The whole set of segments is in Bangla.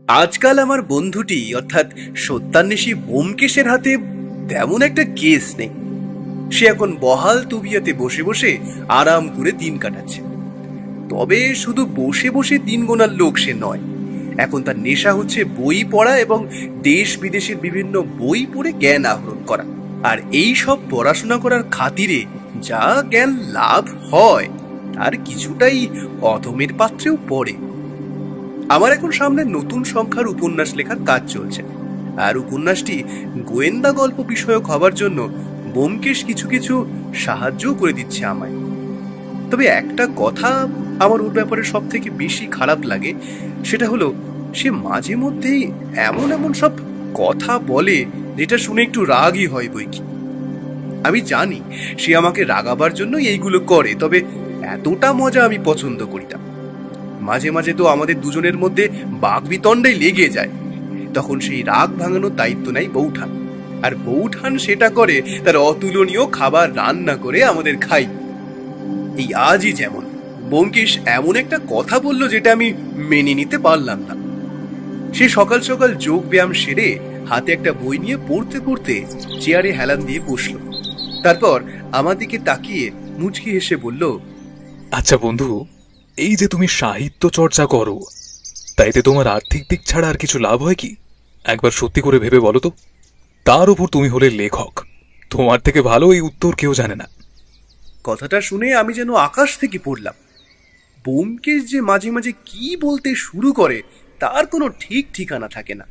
আজকাল আমার বন্ধুটি অর্থাৎ সত্যান্বেষী ব্যোমকেশের হাতে তেমন একটা কেস নেই। সে এখন বহাল তবিয়াতে বসে বসে আরাম করে দিন কাটাচ্ছে। তবে শুধু বসে বসে দিন গোনার লোক সে নয়, এখন তার নেশা হচ্ছে বই পড়া এবং দেশ বিদেশের বিভিন্ন বই পড়ে জ্ঞান আহরণ করা। আর এই সব পড়াশোনা করার খাতিরে যা জ্ঞান লাভ হয় তার কিছুটাই অধমের পাত্রেও পড়ে। আমার এখন সামনে নতুন সংখ্যার উপন্যাস লেখার কাজ চলছে, আর উপন্যাসটি গোয়েন্দা গল্প বিষয়ক হবার জন্য ব্যোমকেশ কিছু কিছু সাহায্যও করে দিচ্ছে আমায়। তবে একটা কথা আমার ওর ব্যাপারে সব থেকে বেশি খারাপ লাগে, সেটা হলো সে মাঝে মধ্যেই এমন এমন সব কথা বলে যেটা শুনে একটু রাগই হয় বইকি। আমি জানি সে আমাকে রাগাবার জন্য এইগুলো করে, তবে এতটা মজা আমি পছন্দ করি না। মাঝে মাঝে তো আমাদের দুজনের মধ্যে বাকবিতণ্ডাই লেগে যায়। তখন সেই রাগ ভাঙানোর দায়িত্ব নেয় বৌঠান, আর বৌঠান সেটা করে তার অতুলনীয় খাবার রান্না করে আমাদের খাই। এই আজই যেমন ব্যোমকেশ এমন একটা কথা বলল যেটা আমি মেনে নিতে পারলাম না। সে সকাল সকাল যোগ ব্যায়াম সেরে হাতে একটা বই নিয়ে পড়তে পড়তে চেয়ারে হেলান দিয়ে বসলো। তারপর আমার দিকে তাকিয়ে মুচকি হেসে বলল, আচ্ছা বন্ধু, এই যে তুমি সাহিত্য চর্চা করো, তাইতে তোমার আর্থিক দিক ছাড়া আর কিছু লাভ হয় কি? একবার সত্যি করে ভেবে বলো তো। তার উপর তুমি হলে লেখক, তোমার থেকে ভালো এই উত্তর কেউ জানে না। কথাটা শুনে আমি যেন আকাশ থেকে পড়লাম। ব্যোমকেশ যে মাঝে মাঝে কি বলতে শুরু করে তার কোনো ঠিক ঠিকানা থাকে না।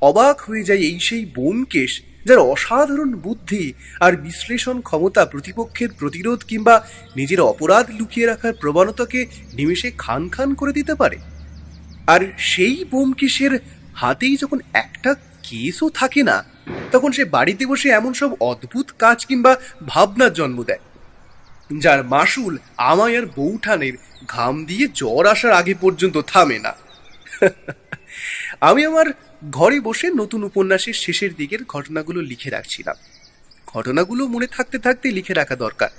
অবাক হয়ে যায় এই সেই ব্যোমকেশ যার অসাধারণ বুদ্ধি আর বিশ্লেষণ ক্ষমতা প্রতিপক্ষের প্রতিরোধ কিংবা নিজের অপরাধ লুকিয়ে রাখার প্রবণতাকে নিমেষে খান খান করে দিতে পারে। আর সেই ব্যোমকেশের হাতেই যখন একটা কেসও থাকে না, তখন সে বাড়িতে বসে এমন সব অদ্ভুত কাজ কিংবা ভাবনার জন্ম দেয় যার মাসুল আমায় আর বৌঠানের ঘাম দিয়ে জ্বর আসার আগে পর্যন্ত থামে না। আমি আমার ঘরে বসে নতুন উপন্যাসের শেষের দিকের ঘটনাগুলো লিখে রাখছিলাম। ঘটনাগুলো মনে থাকতে থাকতে লিখে রাখা দরকার,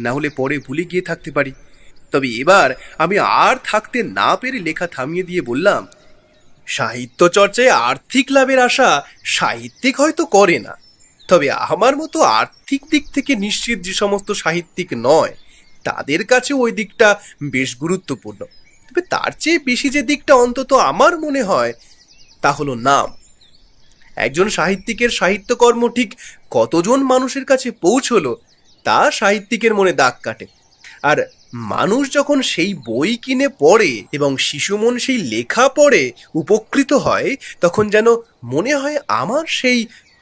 না হলে পরে ভুলে গিয়ে থাকতে পারি। তবে এবার আমি আর থাকতে না পেরে লেখা থামিয়ে দিয়ে বললাম, সাহিত্য চর্চায় আর্থিক লাভের আশা সাহিত্যিক হয়তো করে না, তবে আমার মতো আর্থিক দিক থেকে নিশ্চিত যে সমস্ত সাহিত্যিক নয় তাদের কাছে ওই দিকটা বেশ গুরুত্বপূর্ণ। তবে তার চেয়ে বেশি যে দিকটা অন্তত আমার মনে হয় তা হলো নাম। একজন সাহিত্যিকের সাহিত্যকর্ম ঠিক কতজন মানুষের কাছে পৌঁছলো তা সাহিত্যিকের মনে দাগ কাটে। আর মানুষ যখন সেই বই কিনে পড়ে এবং শিশুমন সেই লেখা পড়ে উপকৃত হয়, তখন যেন মনে হয় আমার সেই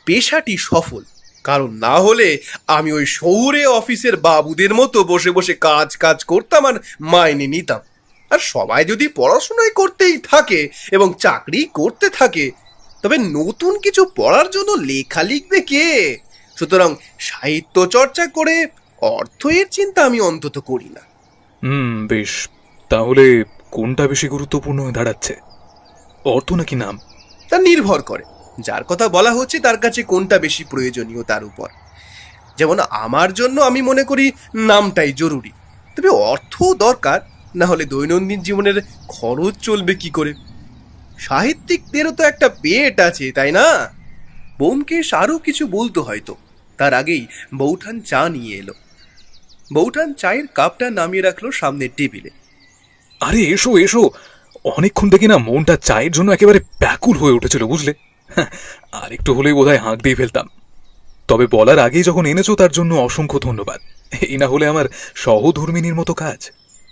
পেশাটি সফল। কারণ না হলে আমি ওই শহুরে অফিসের বাবুদের মতো বসে বসে কাজ কাজ করতাম আর মাইনে নিতাম। আর সবাই যদি পড়াশোনাই করতেই থাকে এবং চাকরি করতে থাকে, তবে নতুন কিছু পড়ার জন্য লেখা লিখবে কে? সুতরাং সাহিত্য চর্চা করে অর্থ এর চিন্তা আমি অন্তত করি না। বেশ, তাহলে কোনটা বেশি গুরুত্বপূর্ণ হয়ে দাঁড়াচ্ছে, অর্থ নাকি নাম? তা নির্ভর করে যার কথা বলা হচ্ছে তার কাছে কোনটা বেশি প্রয়োজনীয় তার উপর। যেমন আমার জন্য আমি মনে করি নামটাই জরুরি, তবে অর্থও দরকার, না হলে দৈনন্দিন জীবনের খরচ চলবে কি করে? সাহিত্যিকদেরও তো একটা পেট আছে, তাই না? ব্যোমকেশ আরও কিছু বলতো হয়তো, তার আগেই বৌঠান চা নিয়ে এলো। বৌঠান চায়ের কাপটা নামিয়ে রাখলো সামনের টেবিলে। আরে এসো এসো, অনেকক্ষণ থেকে না মনটা চায়ের জন্য একেবারে ব্যাকুল হয়ে উঠেছিল, বুঝলে? আর একটু হলেই বোধহয় হাঁক দিয়ে ফেলতাম। তবে বলার আগেই যখন এনেছো তার জন্য অসংখ্য ধন্যবাদ। এই না হলে আমার সহধর্মিনীর মতো কাজ।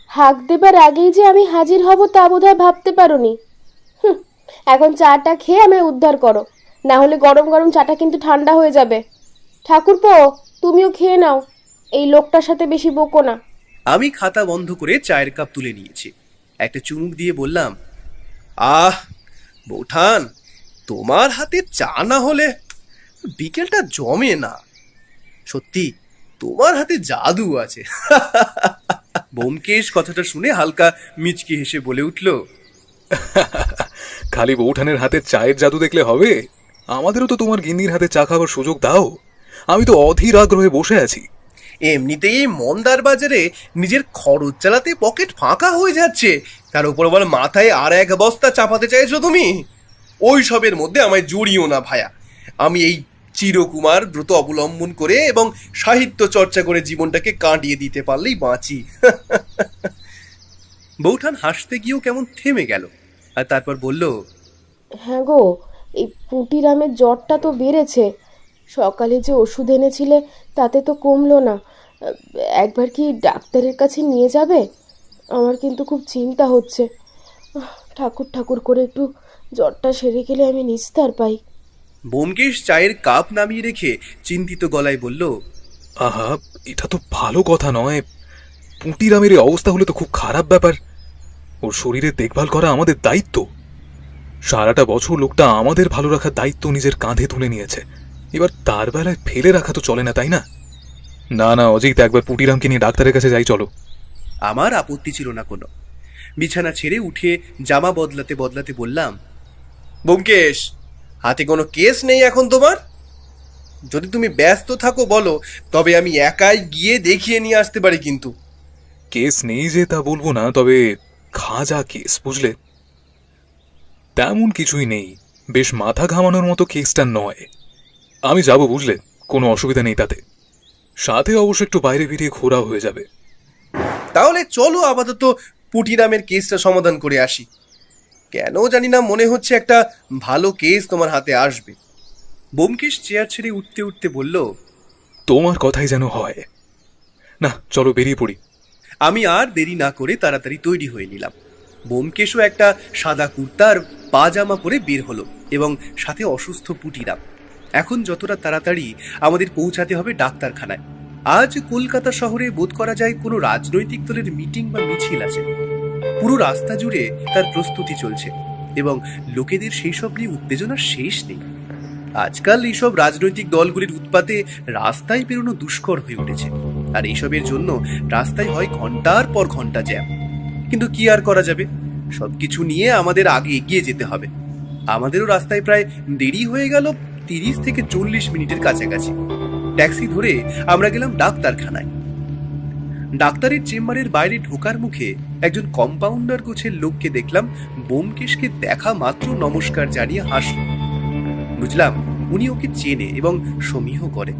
হাঁক দেবার আগেই যে আমি হাজির হব তা বোধহয় ভাবতে পারোনি। এখন চাটা খেয়ে আমায় উদ্ধার করো, না হলে গরম গরম চাটা কিন্তু ঠান্ডা হয়ে যাবে। ঠাকুরপো, তুমিও খেয়ে নাও, এই লোকটার সাথে বেশি বকো না। আমি খাতা বন্ধ করে চায়ের কাপ তুলে নিয়েছি। একটা চুমুক দিয়ে বললাম, আহ বৌঠান, তোমার হাতে চা না হলে বিকেলটা জমে না। সত্যি তোমার হাতে জাদু আছে। ব্যোমকেশ কথাটা শুনে হালকা মিচকি হেসে বলে উঠল, খালি বৌঠানের হাতের চায়ের জাদু দেখলে হবে? আমাদেরও তো তোমার গিন্নির হাতে চা খাবার সুযোগ দাও। আমি তো অধীর আগ্রহে বসে আছি। এমনিতেই এই মন্দার বাজারে নিজের খরচ চালাতে পকেট ফাঁকা হয়ে যাচ্ছে, তার উপর আবার মাথায় আর এক বস্তা চাপাতে চাইছো তুমি? ওই সবের মধ্যে আমায় জড়িও না ভায়া। আমি এই চিরকুমার ব্রত অবলম্বন করে এবং সাহিত্য চর্চা করে জীবনটাকে কাটিয়ে দিতে পারলেই বাঁচি। বৌঠান হাসতে গিয়েও কেমন থেমে গেল, আর তারপর বলল, হ্যাঁ গো, এই পুঁটিরামের জ্বরটা তো বেড়েছে। সকালে যে ওষুধ এনেছিলে তাতে তো কমলো না। একবার কি ডাক্তারের কাছে নিয়ে যাবে? আমার কিন্তু খুব চিন্তা হচ্ছে। ঠাকুর ঠাকুর করে একটু জ্বরটা সেরে গেলে আমি নিস্তার পাই। ব্যোমকেশ চায়ের কাপ নামিয়ে রেখে চিন্তিত গলায় বলল, আহা, এটা তো ভালো কথা নয়। পুঁটিরামের এই অবস্থা হলে তো খুব খারাপ ব্যাপার। ওর শরীরের দেখভাল করা আমাদের দায়িত্ব। সারাটা বছর লোকটা আমাদের ভালো রাখার দায়িত্ব নিজের কাঁধে তুলে নিয়েছে, এবার তার বেলায় ফেলে রাখা তো চলে না, তাই না? না না অজিত, একবার পুঁটিরামকে নিয়ে ডাক্তারের কাছে যাই চলো। আমার আপত্তি ছিল না কোনো। বিছানা ছেড়ে উঠে জামা বদলাতে বদলাতে বললাম, ব্যোমকেশ, হাতে কোনো কেস নেই এখন তোমার? যদি তুমি ব্যস্ত থাকো বলো, তবে আমি একাই গিয়ে দেখিয়ে নিয়ে আসতে পারি। কিন্তু কেস নেই যে তা বলবো না, তবে খাজা কেস, বুঝলে? তেমন কিছুই নেই, বেশ মাথা ঘামানোর মতো কেসটা নয়। আমি যাব, বুঝলে, কোনো অসুবিধা নেই তাতে। সাথে অবশ্য একটু বাইরে বেরিয়ে ঘোরাও হয়ে যাবে। তাহলে চলো আপাতত পুটিরামের কেসটা সমাধান করে আসি। কেন জানি না মনে হচ্ছে একটা ভালো কেস তোমার হাতে আসবে। ব্যোমকেশ চেয়ার ছেড়ে উঠতে উঠতে বলল, তোমার কথাই যেন হয়। না, চলো বেরিয়ে পড়ি। আমি আর দেরি না করে তাড়াতাড়ি তৈরি হয়ে নিলাম। ব্যোমকেশও একটা সাদা কুর্তার পাজামা পরে বের হলো, এবং সাথে অসুস্থ পুটিরাম। এখন যতটা তাড়াতাড়ি আমাদের পৌঁছাতে হবে ডাক্তারখানায়। আজ কলকাতা শহরে বোধ করা যায় কোনো রাজনৈতিক দলের মিটিং বা মিছিল আছে। পুরো রাস্তা জুড়ে তার প্রস্তুতি চলছে, এবং লোকেদের সেই সব নিয়ে উত্তেজনার শেষ নেই। আজকাল এইসব রাজনৈতিক দলগুলির উৎপাতে রাস্তায় বেরোনো দুষ্কর হয়ে উঠেছে, আর এইসবের জন্য রাস্তায় হয় ঘন্টার পর ঘন্টা জ্যাম। কিন্তু কি আর করা যাবে, সবকিছু নিয়ে আমাদের আগে এগিয়ে যেতে হবে। আমাদেরও রাস্তায় প্রায় দেরি হয়ে গেল 30 থেকে 40 মিনিটের কাছাকাছি। ট্যাক্সি ধরে আমরা গেলাম ডাক্তারখানায়। ডাক্তারের চেম্বারের বাইরে ঢোকার মুখে একজন কম্পাউন্ডার গোছের লোককে দেখলাম ব্যোমকেশকে দেখা মাত্র নমস্কার জানিয়ে হাসল। বুঝলাম উনি ওকে চেনে এবং সমীহ করে।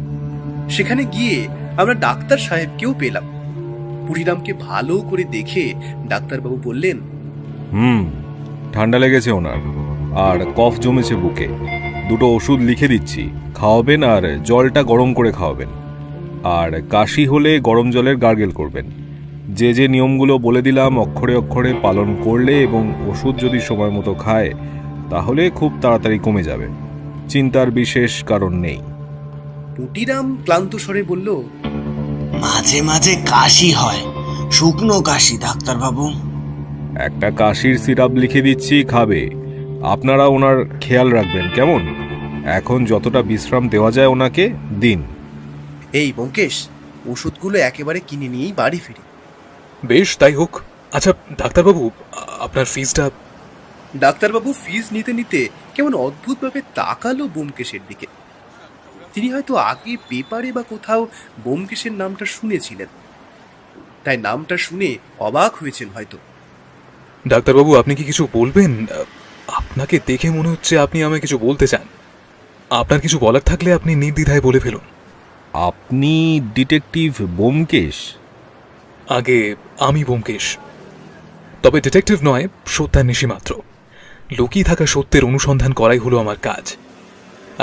সেখানে গিয়ে আমরা ডাক্তার সাহেবকেও পেলাম। পুটিরামকে ভালো করে দেখে ডাক্তারবাবু বললেন, ঠান্ডা লেগেছে ওনার, আর কফ জমেছে বুকে। দুটো ওষুধ লিখে দিচ্ছি, খাওয়াবেন, আর জলটা গরম করে খাওয়াবেন। আর কাশি হলে গরম জলের গার্গেল করবেন। যে যে নিয়মগুলো বলে দিলাম অক্ষরে অক্ষরে পালন করলে এবং ওষুধ যদি সময় মতো খায়, তাহলে খুব তাড়াতাড়ি কমে যাবে। চিন্তার বিশেষ কারণ নেই। পুটিরাম ক্লান্ত স্বরে বলল, মাঝে মাঝে কাশি হয়, শুকনো কাশি ডাক্তারবাবু। একটা কাশির সিরাপ লিখে দিচ্ছি, খাবে। আপনারা ওনার খেয়াল রাখবেন, কেমন? এখন যতটা বিশ্রাম দেওয়া যায় ওনাকে দিন। এই ব্যোমকেশ, ওষুধগুলো একেবারে কিনে নিয়েই বাড়ি ফিরি। বেশ, তাই হোক। আচ্ছা ডাক্তারবাবু, আপনার ফিজটা? ডাক্তারবাবু ফিজ নিতে নিতে কেমন অদ্ভুতভাবে তাকালো ব্যোমকেশের দিকে। তিনি হয়তো আগে পেপারে বা কোথাও ব্যোমকেশের নামটা শুনেছিলেন, তাই নামটা শুনে অবাক হয়েছেন হয়তো। ডাক্তারবাবু, আপনি কি কিছু বলবেন? আপনাকে দেখে মনে হচ্ছে আপনি আমায় কিছু বলতে চান। আপনার কিছু বলার থাকলে আপনি নির্দ্বিধায় বলে ফেলুন। আপনি ডিটেকটিভ ব্যোমকেশ? আগে আমি ব্যোমকেশ, তবে ডিটেকটিভ নয়, সত্যান্বেষী মাত্র। লুকিয়ে থাকা সত্যের অনুসন্ধান করাই হলো আমার কাজ।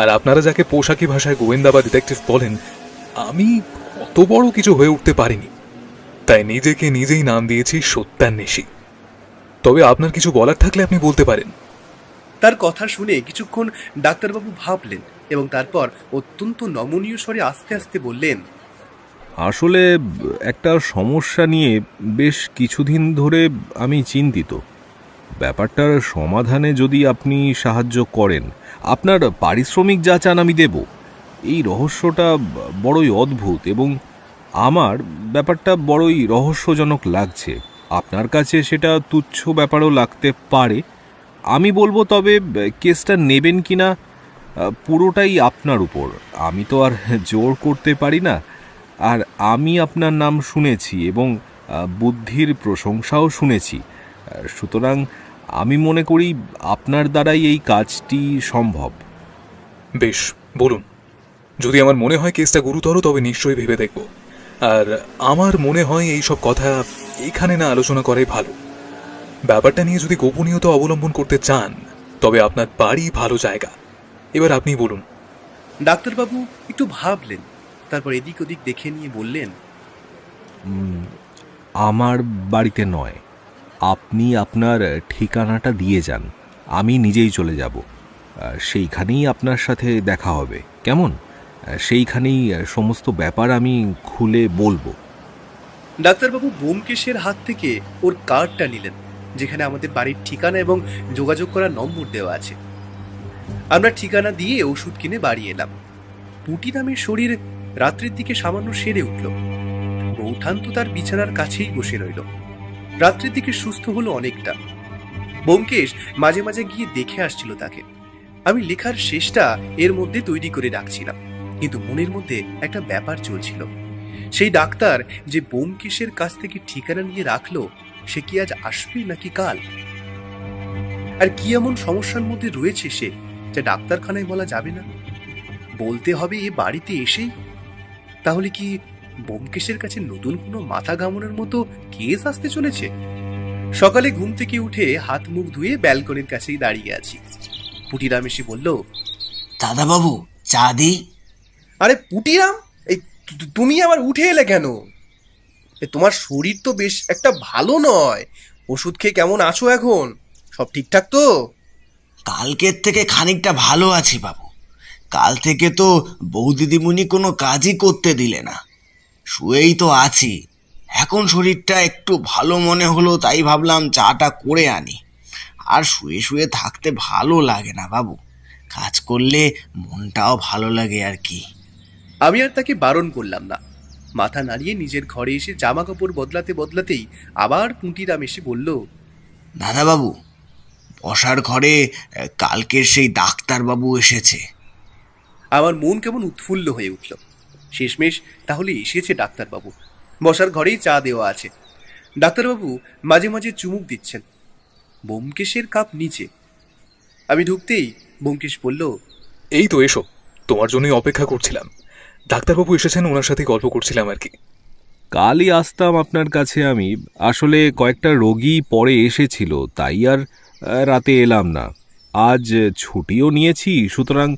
আর আপনারা যাকে পোশাকি ভাষায় গোয়েন্দা বা ডিটেকটিভ বলেন, আমি অত বড় কিছু হয়ে উঠতে পারিনি, তাই নিজেকে নিজেই নাম দিয়েছি সত্যান্বেষী। তবে আপনার কিছু বলার থাকলে আপনি বলতে পারেন। তার কথা শুনে কিছুক্ষণ ডাক্তারবাবু ভাবলেন, এবং তারপর অত্যন্ত নমনীয় স্বরে আস্তে আস্তে বললেন, আসলে একটা সমস্যা নিয়ে বেশ কিছুদিন ধরে আমি চিন্তিত। ব্যাপারটার সমাধানে যদি আপনি সাহায্য করেন, আপনার পারিশ্রমিক যা চান আমি দেব। এই রহস্যটা বড়ই অদ্ভুত, এবং আমার ব্যাপারটা বড়ই রহস্যজনক লাগছে। আপনার কাছে সেটা তুচ্ছ ব্যাপারও লাগতে পারে। আমি বলবো, তবে কেসটা নেবেন কিনা পুরোটাই আপনার উপর। আমি তো আর জোর করতে পারি না। আর আমি আপনার নাম শুনেছি এবং বুদ্ধির প্রশংসাও শুনেছি। সুতরাং আমি মনে করি আপনার দ্বারাই এই কাজটি সম্ভব। বেশ, বলুন। যদি আমার মনে হয় কেসটা গুরুতর তবে নিশ্চয়ই ভেবে দেখব। আর আমার মনে হয় এই সব কথা এখানে না আলোচনা করাই ভালো। ব্যাপারটা নিয়ে যদি গোপনীয়তা অবলম্বন করতে চান তবে আপনার বাড়ি ভালো জায়গা। এবার আপনি বলুন। ডাক্তারবাবু একটু ভাবলেন, তারপর এদিক ওদিক দেখে নিয়ে বললেন, আমার বাড়িতে নয়, আপনি আপনার ঠিকানাটা দিয়ে যান, আমি নিজেই চলে যাব। সেইখানেই আপনার সাথে দেখা হবে, কেমন? সেইখানেই সমস্ত ব্যাপার আমি খুলে বলবো। ডাক্তারবাবু ব্যোমকেশের হাত থেকে ওর কার্ডটা নিলেন, যেখানে আমাদের বাড়ির ঠিকানা এবং যোগাযোগ করার নম্বর দেওয়া আছে। আমরা ঠিকানা দিয়ে ওষুধ কিনে বাড়ি এলাম। পুটিরামের শরীর রাত্রির দিকে সামান্য সেরে উঠল। বৌঠান তো তার বিছানার কাছেই বসে রইল। রাত্রির দিকে সুস্থ হলো অনেকটা। ব্যোমকেশ মাঝে মাঝে গিয়ে দেখে আসছিল তাকে। আমি লেখার শেষটা এর মধ্যে তৈরি করে রাখছিলাম, কিন্তু মনের মধ্যে একটা ব্যাপার চলছিল। সেই ডাক্তার যে ব্যোমকেশের কাছ থেকে ঠিকানা নিয়ে রাখলো, সে কি আজ আসবে নাকি কাল? আর কি এমন সমস্যার মধ্যে রয়েছে সে, যা ডাক্তারখানায় বলা যাবে না, বলতে হবে এ বাড়িতে এসেই? তাহলে কি ব্যোমকেশের কাছে নতুন কোনো মাথা ঘামানোর মতো কেস আসতে চলেছে? সকালে ঘুম থেকে উঠে হাত মুখ ধুয়ে ব্যালকনির কাছেই দাঁড়িয়ে আছি। পুটিরাম এসে বলল, দাদাবাবু, চা দিই? আরে পুটিরাম, এই তুমি আবার উঠে এলে কেন? তোমার শরীর তো বেশ একটা ভালো নয়। ওষুধ খেয়ে কেমন আছো এখন? সব ঠিকঠাক তো? কালকের থেকে খানিকটা ভালো আছি বাবু। কাল থেকে তো বৌদিদিমণি কোনো কাজই করতে দিলে না, শুয়েই তো আছি। এখন শরীরটা একটু ভালো মনে হলো, তাই ভাবলাম চাটা করে আনি। আর শুয়ে শুয়ে থাকতে ভালো লাগে না বাবু, কাজ করলে মনটাও ভালো লাগে আর কি। আমি আর তাকে বারণ করলাম না। মাথা নাড়িয়ে নিজের ঘরে এসে জামা কাপড় বদলাতে বদলাতেই আবার পুঁটিরাম এসে বলল, দাদাবাবু, বসার ঘরে কালকের সেই ডাক্তারবাবু এসেছে। আমার মন কেমন উৎফুল্ল হয়ে উঠল। শেষমেশ তাহলে এসেছে ডাক্তারবাবু। বসার ঘরেই চা দেওয়া আছে। ডাক্তারবাবু মাঝে মাঝে চুমুক দিচ্ছেন। ব্যোমকেশের কাপ নিচে। আমি ঢুকতেই ব্যোমকেশ বলল, এই তো এসো, তোমার জন্যই অপেক্ষা করছিলাম। ডাক্তারবাবু এসেছেন, ওনার সাথে গল্প করছিলাম আর কি। কালই আসতাম আপনার কাছে আমি, আসলে কয়েকটা রোগী পরে এসেছিল, তাই আর রাতে এলাম না। আজ ছুটিও নিয়েছি, সুতরাং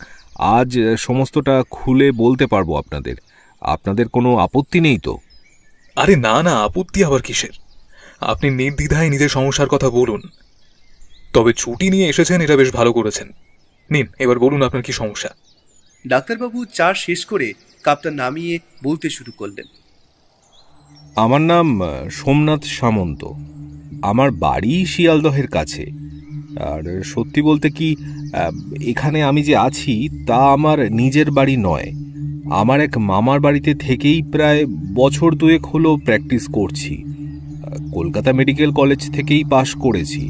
আজ সমস্তটা খুলে বলতে পারবো আপনাদের। আপনাদের কোনো আপত্তি নেই তো? আরে না না, আপত্তি আবার কিসের? আপনি নির্দ্বিধায় নিজের সমস্যার কথা বলুন। তবে ছুটি নিয়ে এসেছেন, এটা বেশ ভালো করেছেন। নিন, এবার বলুন আপনার কি সমস্যা। ডাক্তারবাবু চা শেষ করে কাপটা নামিয়ে বলতে শুরু করলেন, আমার নাম সোমনাথ সামন্ত। আমার বাড়ি শিয়ালদহের কাছে। আর সত্যি বলতে কি, এখানে আমি যে আছি তা আমার নিজের বাড়ি নয়। আমার এক মামার বাড়িতে থেকেই প্রায় বছর দুয়েক হলো প্র্যাকটিস করছি। কলকাতা মেডিকেল কলেজ থেকেই পাশ করেছি।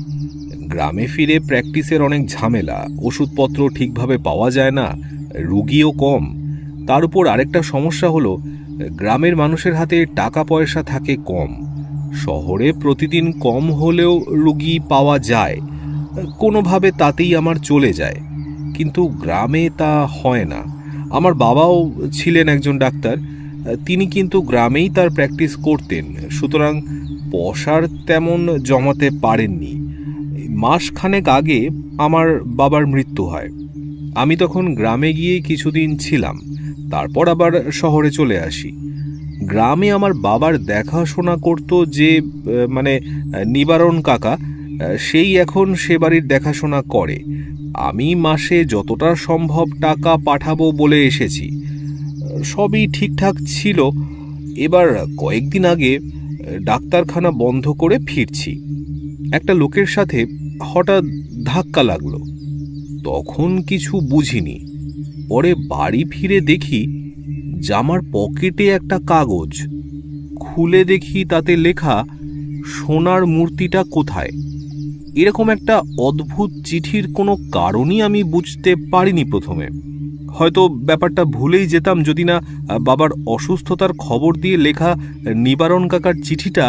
গ্রামে ফিরে প্র্যাকটিসের অনেক ঝামেলা, ওষুধপত্র ঠিকভাবে পাওয়া যায় না, রুগীও কম। তার উপর আরেকটা সমস্যা হলো, গ্রামের মানুষের হাতে টাকা পয়সা থাকে কম। শহরে প্রতিদিন কম হলেও রুগী পাওয়া যায়, কোনোভাবে তাতেই আমার চলে যায়। কিন্তু গ্রামে তা হয় না। আমার বাবাও ছিলেন একজন ডাক্তার, তিনি কিন্তু গ্রামেই তার প্র্যাকটিস করতেন, সুতরাং পয়সার তেমন জমাতে পারেননি। মাসখানেক আগে আমার বাবার মৃত্যু হয়। আমি তখন গ্রামে গিয়ে কিছুদিন ছিলাম, তারপর আবার শহরে চলে আসি। গ্রামে আমার বাবার দেখাশোনা করত যে নিবারণ কাকা, সেই এখন সে বাড়ির দেখাশোনা করে। আমি মাসে যতটা সম্ভব টাকা পাঠাবো বলে এসেছি। সবই ঠিকঠাক ছিল। এবার কয়েকদিন আগে ডাক্তারখানা বন্ধ করে ফিরছি, একটা লোকের সাথে হঠাৎ ধাক্কা লাগলো। তখন কিছু বুঝিনি। পরে বাড়ি ফিরে দেখি জামার পকেটে একটা কাগজ। খুলে দেখি তাতে লেখা, সোনার মূর্তিটা কোথায়। এরকম একটা অদ্ভুত চিঠির কোনো কারণই আমি বুঝতে পারিনি প্রথমে। হয়তো ব্যাপারটা ভুলেই যেতাম যদি না বাবার অসুস্থতার খবর দিয়ে লেখা নিবারণ কাকার চিঠিটা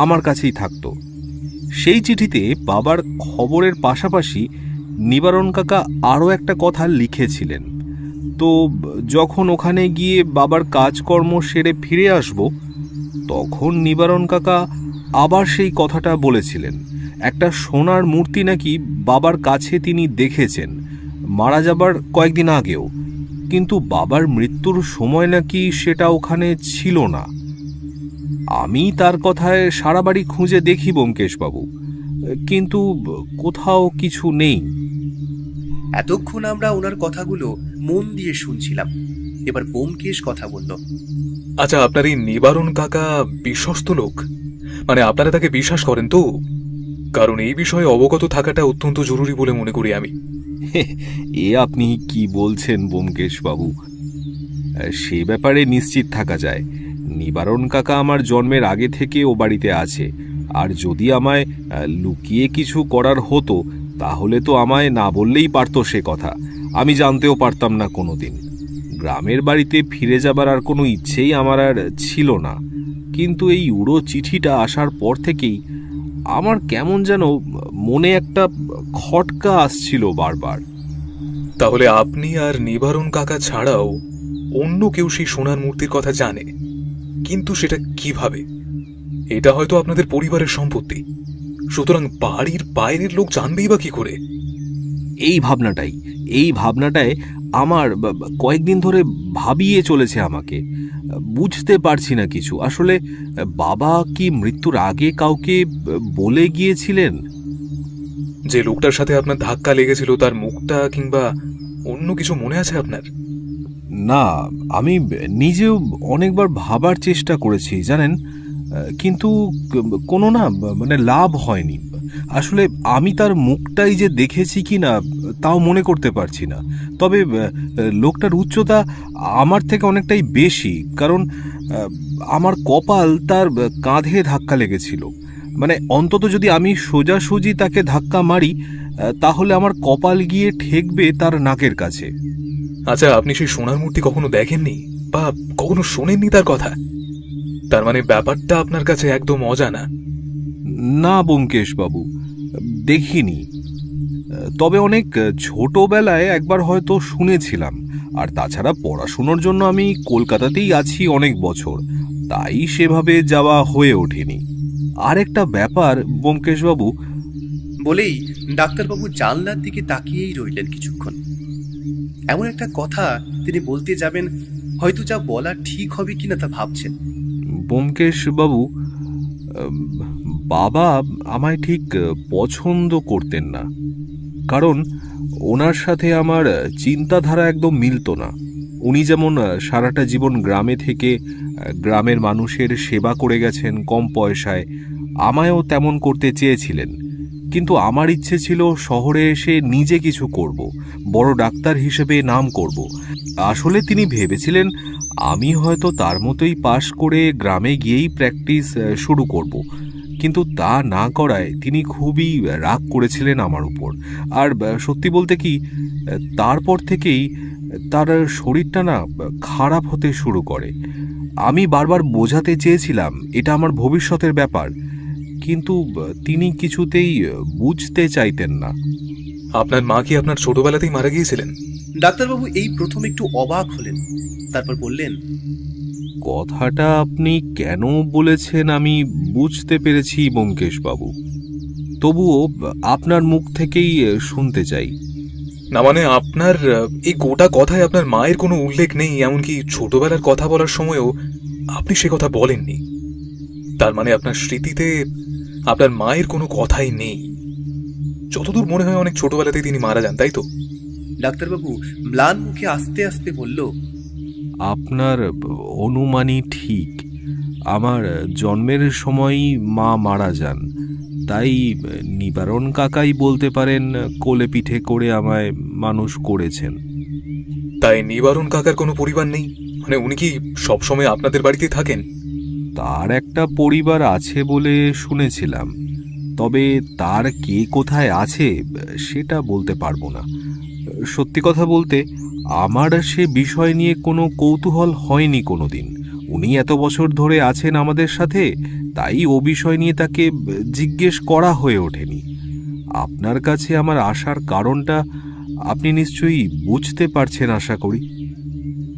আমার কাছেই থাকতো। সেই চিঠিতে বাবার খবরের পাশাপাশি নিবারণ কাকা আরও একটা কথা লিখেছিলেন। তো যখন ওখানে গিয়ে বাবার কাজকর্ম সেরে ফিরে আসব, তখন নিবারণ কাকা আবার সেই কথাটা বলেছিলেন। একটা সোনার মূর্তি নাকি বাবার কাছে তিনি দেখেছেন মারা যাবার কয়েকদিন আগেও, কিন্তু বাবার মৃত্যুর সময় নাকি সেটা ওখানে ছিল না। আমি তার কথায় সারা বাড়ি খুঁজে দেখি ব্যোমকেশবাবু, কিন্তু কোথাও কিছু নেই। এতক্ষণ আমরা ওনার কথাগুলো মন দিয়ে শুনছিলাম। এবার ব্যোমকেশ কথা বলল। আচ্ছা, আপনার এই নিবারণ কাকা বিশ্বস্ত লোক? মানে আপনারা তাকে বিশ্বাস করেন তো? কারণ এই বিষয়ে অবগত থাকাটা অত্যন্ত জরুরি বলে মনে করি আমি। এ আপনি কি বলছেন ব্যোমকেশবাবু? সে ব্যাপারে নিশ্চিত থাকা যায়। নিবারণ কাকা আমার জন্মের আগে থেকে ও বাড়িতে আছে, আর যদি আমায় লুকিয়ে কিছু করার হতো তাহলে তো আমায় না বললেই পারতো সে কথা। আমি জানতেও পারতাম না কোনোদিন। গ্রামের বাড়িতে ফিরে যাবার আর কোনো ইচ্ছেই আমার আর ছিল না। কিন্তু এই উড়ো চিঠিটা আসার পর থেকেই আমার কেমন যেন মনে একটা খটকা আসছিল বারবার। তাহলে আপনি আর নিবারণ কাকা ছাড়াও অন্য কেউ সেই সোনার মূর্তির কথা জানে, কিন্তু সেটা কিভাবে? এটা হয়তো আপনাদের পরিবারের সম্পত্তি, সুতরাং বাড়ির বাইরের লোক জানবেই বা কি করে? এই ভাবনাটায় আমার কয়েকদিন ধরে ভাবিয়ে চলেছে আমাকে। বুঝতে পারছি না কিছু। আসলে বাবা কি মৃত্যুর আগে কাউকে বলে গিয়েছিলেন? যে লোকটার সাথে আপনার ধাক্কা লেগেছিল তার মুখটা কিংবা অন্য কিছু মনে আছে আপনার? না, আমি নিজেও অনেকবার ভাবার চেষ্টা করেছি জানেন, কিন্তু কোনো না মানে লাভ হয়নি। আসলে আমি তার মুখটাই যে দেখেছি কি না তাও মনে করতে পারছি না। তবে লোকটার উচ্চতা আমার থেকে অনেকটাই বেশি, কারণ আমার কপাল তার কাঁধে ধাক্কা লেগেছিল। মানে অন্তত যদি আমি সোজাসুজি তাকে ধাক্কা মারি তাহলে আমার কপাল গিয়ে ঠেকবে তার নাকের কাছে। আচ্ছা, আপনি সেই সোনার মূর্তি কখনো দেখেননি বা কখনো শোনেননি তার কথা? তার মানে ব্যাপারটা আপনার কাছে একদম অজানা? না ব্যোমকেশবাবু, দেখিনি। তবে অনেক ছোটবেলায় একবার হয়তো শুনেছিলাম। আর তাছাড়া পড়াশুনোর জন্য আমি কলকাতাতেই আছি অনেক বছর, তাই সেভাবে যাওয়া হয়ে ওঠেনি। আর একটা ব্যাপার ব্যোমকেশবাবু, বলেই ডাক্তারবাবু জানলার দিকে তাকিয়েই রইলেন কিছুক্ষণ। এমন একটা কথা তিনি বলতে যাবেন, হয়তো যা বলা ঠিক হবে কিনা তা ভাবছেন। ব্যোমকেশবাবু, বাবা আমায় ঠিক পছন্দ করতেন না, কারণ ওনার সাথে আমার চিন্তাধারা একদম মিলত না। উনি যেমন সারাটা জীবন গ্রামে থেকে গ্রামের মানুষের সেবা করে গেছেন কম পয়সায়, আমায়ও তেমন করতে চেয়েছিলেন। কিন্তু আমার ইচ্ছে ছিল শহরে এসে নিজে কিছু করব, বড় ডাক্তার হিসেবে নাম করব। আসলে তিনি ভেবেছিলেন আমি হয়তো তার মতোই পাশ করে গ্রামে গিয়েই প্র্যাকটিস শুরু করব, কিন্তু তা না করায় তিনি খুবই রাগ করেছিলেন আমার উপর। আর সত্যি বলতে কি, তারপর থেকেই তার শরীরটা না খারাপ হতে শুরু করে। আমি বারবার বোঝাতে চেয়েছিলাম এটা আমার ভবিষ্যতের ব্যাপার, কিন্তু তিনি কিছুতেই বুঝতে চাইতেন না। আপনার মা কি আপনার ছোটবেলাতেই মারা গিয়েছিলেন? ডাক্তারবাবু এই প্রথম একটু অবাক হলেন, তারপর বললেন, কথাটা আপনি কেন বলেছেন আমি বুঝতে পেরেছি ব্যোমকেশবাবু, তবুও আপনার মুখ থেকেই শুনতে চাই। না মানে আপনার এই গোটা কথায় আপনার মায়ের কোনো উল্লেখ নেই, এমনকি ছোটবেলার কথা বলার সময়ও আপনি সে কথা বলেননি। তার মানে আপনার স্মৃতিতে আপনার মায়ের কোনো কথাই নেই। যতদূর মনে হয় অনেক ছোটবেলাতেই তিনি মারা যান, তাই তো? ডাক্তারবাবু ম্লান মুখে আস্তে আস্তে বলল, আপনার অনুমানই ঠিক। আমার জন্মের সময়ই মা মারা যান, তাই নিবারণ কাকাই বলতে পারেন কোলে পিঠে করে আমায় মানুষ করেছেন। তাই নিবারণ কাকার কোনো পরিবার নেই? মানে উনি কি সবসময় আপনাদের বাড়িতে থাকেন? তার একটা পরিবার আছে বলে শুনেছিলাম, তবে তার কে কোথায় আছে সেটা বলতে পারবো না। সত্যি কথা বলতে আমার সে বিষয় নিয়ে কোনো কৌতূহল হয়নি কোনোদিন। উনি এত বছর ধরে আছেন আমাদের সাথে, তাই ও বিষয় নিয়ে তাকে জিজ্ঞেস করা হয়ে ওঠেনি। আপনার কাছে আমার আসার কারণটা আপনি নিশ্চয়ই বুঝতে পারছেন আশা করি।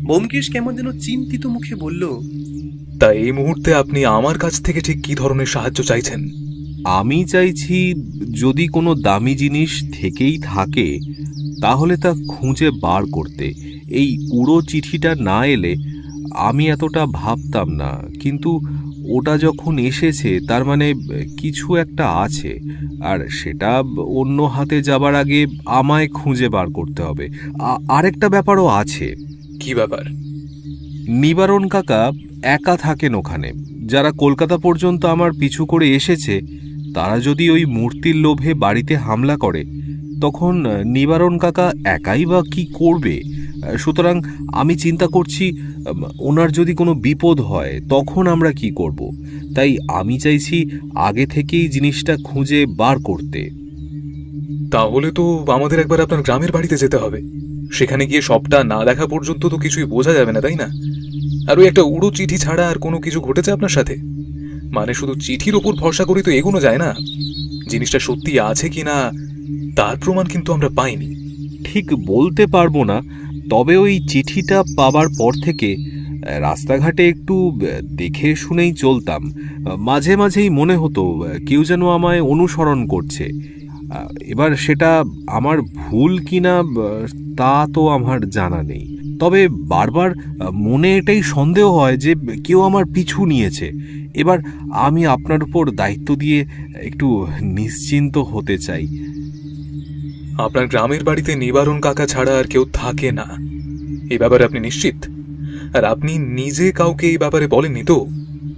ব্যোমকেশ কেমন যেন চিন্তিত মুখে বলল, তা এই মুহূর্তে আপনি আমার কাছ থেকে ঠিক কি ধরনের সাহায্য চাইছেন? আমি চাইছি যদি কোনো দামি জিনিস থেকেই থাকে তাহলে তা খুঁজে বার করতে। এই উড়ো চিঠিটা না এলে আমি এতটা ভাবতাম না, কিন্তু ওটা যখন এসেছে তার মানে কিছু একটা আছে, আর সেটা অন্য হাতে যাবার আগে আমায় খুঁজে বার করতে হবে। আরেকটা ব্যাপারও আছে। কি ব্যাপার? নিবারণ কাকা একা থাকেন ওখানে। যারা কলকাতা পর্যন্ত আমার পিছু করে এসেছে তারা যদি ওই মূর্তির লোভে বাড়িতে হামলা করে তখন নিবারণ কাকা একাই বা কি করবে? সুতরাং আমি চিন্তা করছি ওনার যদি কোনো বিপদ হয় তখন আমরা কি করব। তাই আমি চাইছি আগে থেকেই জিনিসটা খুঁজে বার করতে। তাহলে তো আমাদের একবার আপনার গ্রামের বাড়িতে যেতে হবে। সেখানে গিয়ে সবটা না দেখা পর্যন্ত তো কিছুই বোঝা যাবে না, তাই না? আর ওই একটা উড়ো চিঠি ছাড়া আর কোনো কিছু ঘটেছে আপনার সাথে? মানে শুধু চিঠির ওপর ভরসা করে তো এগোনো যায় না। জিনিসটা সত্যি আছে কিনা তার প্রমাণ কিন্তু আমরা পাইনি। ঠিক বলতে পারবো না, তবে ওই চিঠিটা পাবার পর থেকে রাস্তাঘাটে একটু দেখে শুনেই চলতাম। মাঝে মাঝেই মনে হতো কেউ যেন আমায় অনুসরণ করছে। এবার সেটা আমার ভুল কিনা তা তো আমার জানা নেই, তবে বারবার মনে এটাই সন্দেহ হয় যে কেউ আমার পিছু নিয়েছে। এবার আমি আপনার উপর দায়িত্ব দিয়ে একটু নিশ্চিন্ত হতে চাই। আপনার গ্রামের বাড়িতে নিবারণ কাকা ছাড়া আর কেউ থাকে না, এই ব্যাপারে আপনি নিশ্চিত? আর আপনি নিজে কাউকে এই ব্যাপারে বলেননি তো?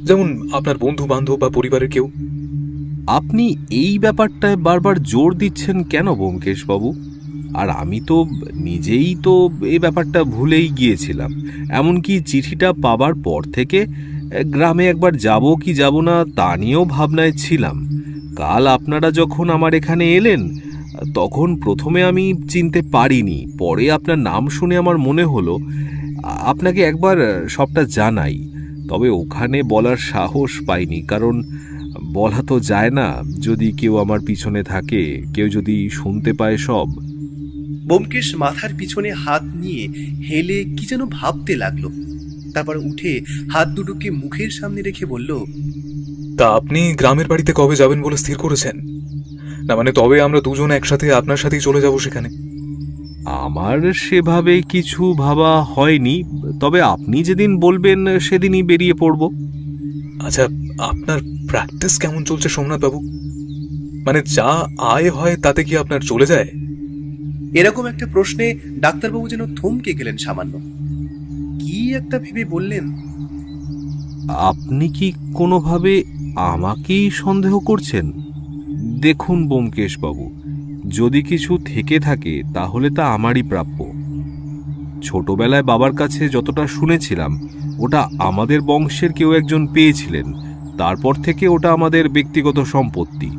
যেমন আপনার বন্ধু বান্ধব বা পরিবারের কেউ? আপনি এই ব্যাপারটায় বারবার জোর দিচ্ছেন কেন ব্যোমকেশ বাবু? আর আমি তো নিজেই তো এই ব্যাপারটা ভুলেই গিয়েছিলাম। এমনকি চিঠিটা পাবার পর থেকে গ্রামে একবার যাব কি যাব না তা নিয়েও ভাবনায় ছিলাম। কাল আপনারা যখন আমার এখানে এলেন তখন প্রথমে আমি চিনতে পারিনি, পরে আপনার নাম শুনে আমার মনে হলো আপনাকে একবার সবটা জানাই। তবে ওখানে বলার সাহস পাইনি, কারণ বলা তো যায় না যদি কেউ আমার পিছনে থাকে, কেউ যদি শুনতে পায় সব। ব্যোমকেশ মাথার পিছনে হাত নিয়ে হেলে কি যেন ভাবতে লাগলো। তারপর উঠে হাত দুটোকে মুখের সামনে রেখে বলল, তা আপনি গ্রামের বাড়িতে কবে যাবেন বলে স্থির করেছেন? না মানে তবে আমরা দুজন একসাথে আপনার সাথেই চলে যাব সেখানে। আমার সেভাবে কিছু ভাবা হয়নি, তবে আপনি যেদিন বলবেন সেদিনই বেরিয়ে পড়ব। আচ্ছা, আপনার প্র্যাকটিস কেমন চলছে সোমনাথ বাবু? মানে যা আয় হয় তাতে কি আপনার চলে যায়? এরকম একটা প্রশ্নে ডাক্তারবাবু যেন থমকে গেলেন সামান্য। কি একটা ভেবে বললেন, আপনি কি কোনোভাবে আমাকেই সন্দেহ করছেন? দেখুন ব্যোমকেশ বাবু, যদি কিছু থেকে থাকে তাহলে তা আমারই প্রাপ্য। ছোটবেলায় বাবার কাছে যতটা শুনেছিলাম ওটা আমাদের বংশের কেউ একজন পেয়েছিলেন, তারপর থেকে ওটা আমাদের ব্যক্তিগত সম্পত্তি,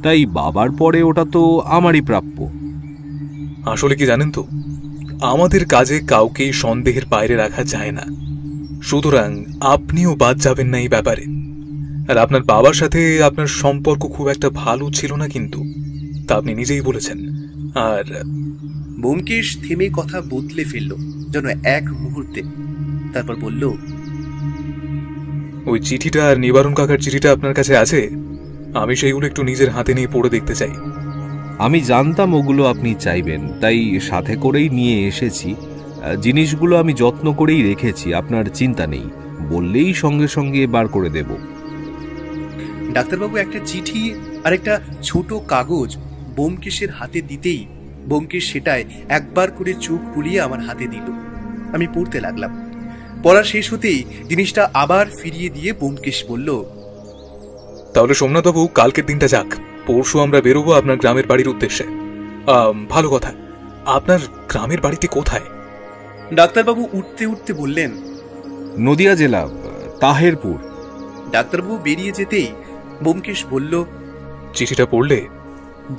তাই বাবার পরে ওটা তো আমারই প্রাপ্য। আসলে কি জানেন তো, আমাদের কাজে কাউকেই সন্দেহের বাইরে রাখা যায় না। সুতরাং আপনিও বাদ যাবেন না এই ব্যাপারে। আর আপনার বাবার সাথে আপনার সম্পর্ক খুব একটা ভালো ছিল না কিন্তু, তা আপনি নিজেই বলেছেন। আর ব্যোমকেশ থেমে কথা বদলে ফেলল যেন এক মুহূর্তে। তারপর বলল, ওই চিঠিটা আর নিবারণ কাকার চিঠিটা আপনার কাছে আছে? আমি সেইগুলো একটু নিজের হাতে নিয়ে পড়ে দেখতে চাই। আমি জানতাম ওগুলো আপনি চাইবেন, তাই সাথে করেই নিয়ে এসেছি। জিনিসগুলো আমি যত্ন করেই রেখেছি, আপনার চিন্তা নেই। বললেই সঙ্গে সঙ্গে বার করে দেব। ডাক্তারবাবু একটা চিঠি আর একটা ছোট কাগজ ব্যোমকেশের হাতে দিতেই ব্যোমকেশ সেটায় একবার করে চোখ বুলিয়ে আমার হাতে দিল। আমি পড়তে লাগলাম। পড়া শেষ হতেই জিনিসটা আবার ফিরিয়ে দিয়ে ব্যোমকেশ বলল, তাহলে সোমনাথবাবু কালকের দিনটা যাক, পরশু আমরা বেরোবো আপনার গ্রামের বাড়ির উদ্দেশ্যে। ভালো কথা, আপনার গ্রামের বাড়িতে কোথায়? ডাক্তারবাবু উঠতে উঠতে বললেন, নদিয়া জেলা, তাহেরপুর। ডাক্তারবাবু বেরিয়ে যেতেই ব্যোমকেশ বলল, চিঠিটা পড়লে?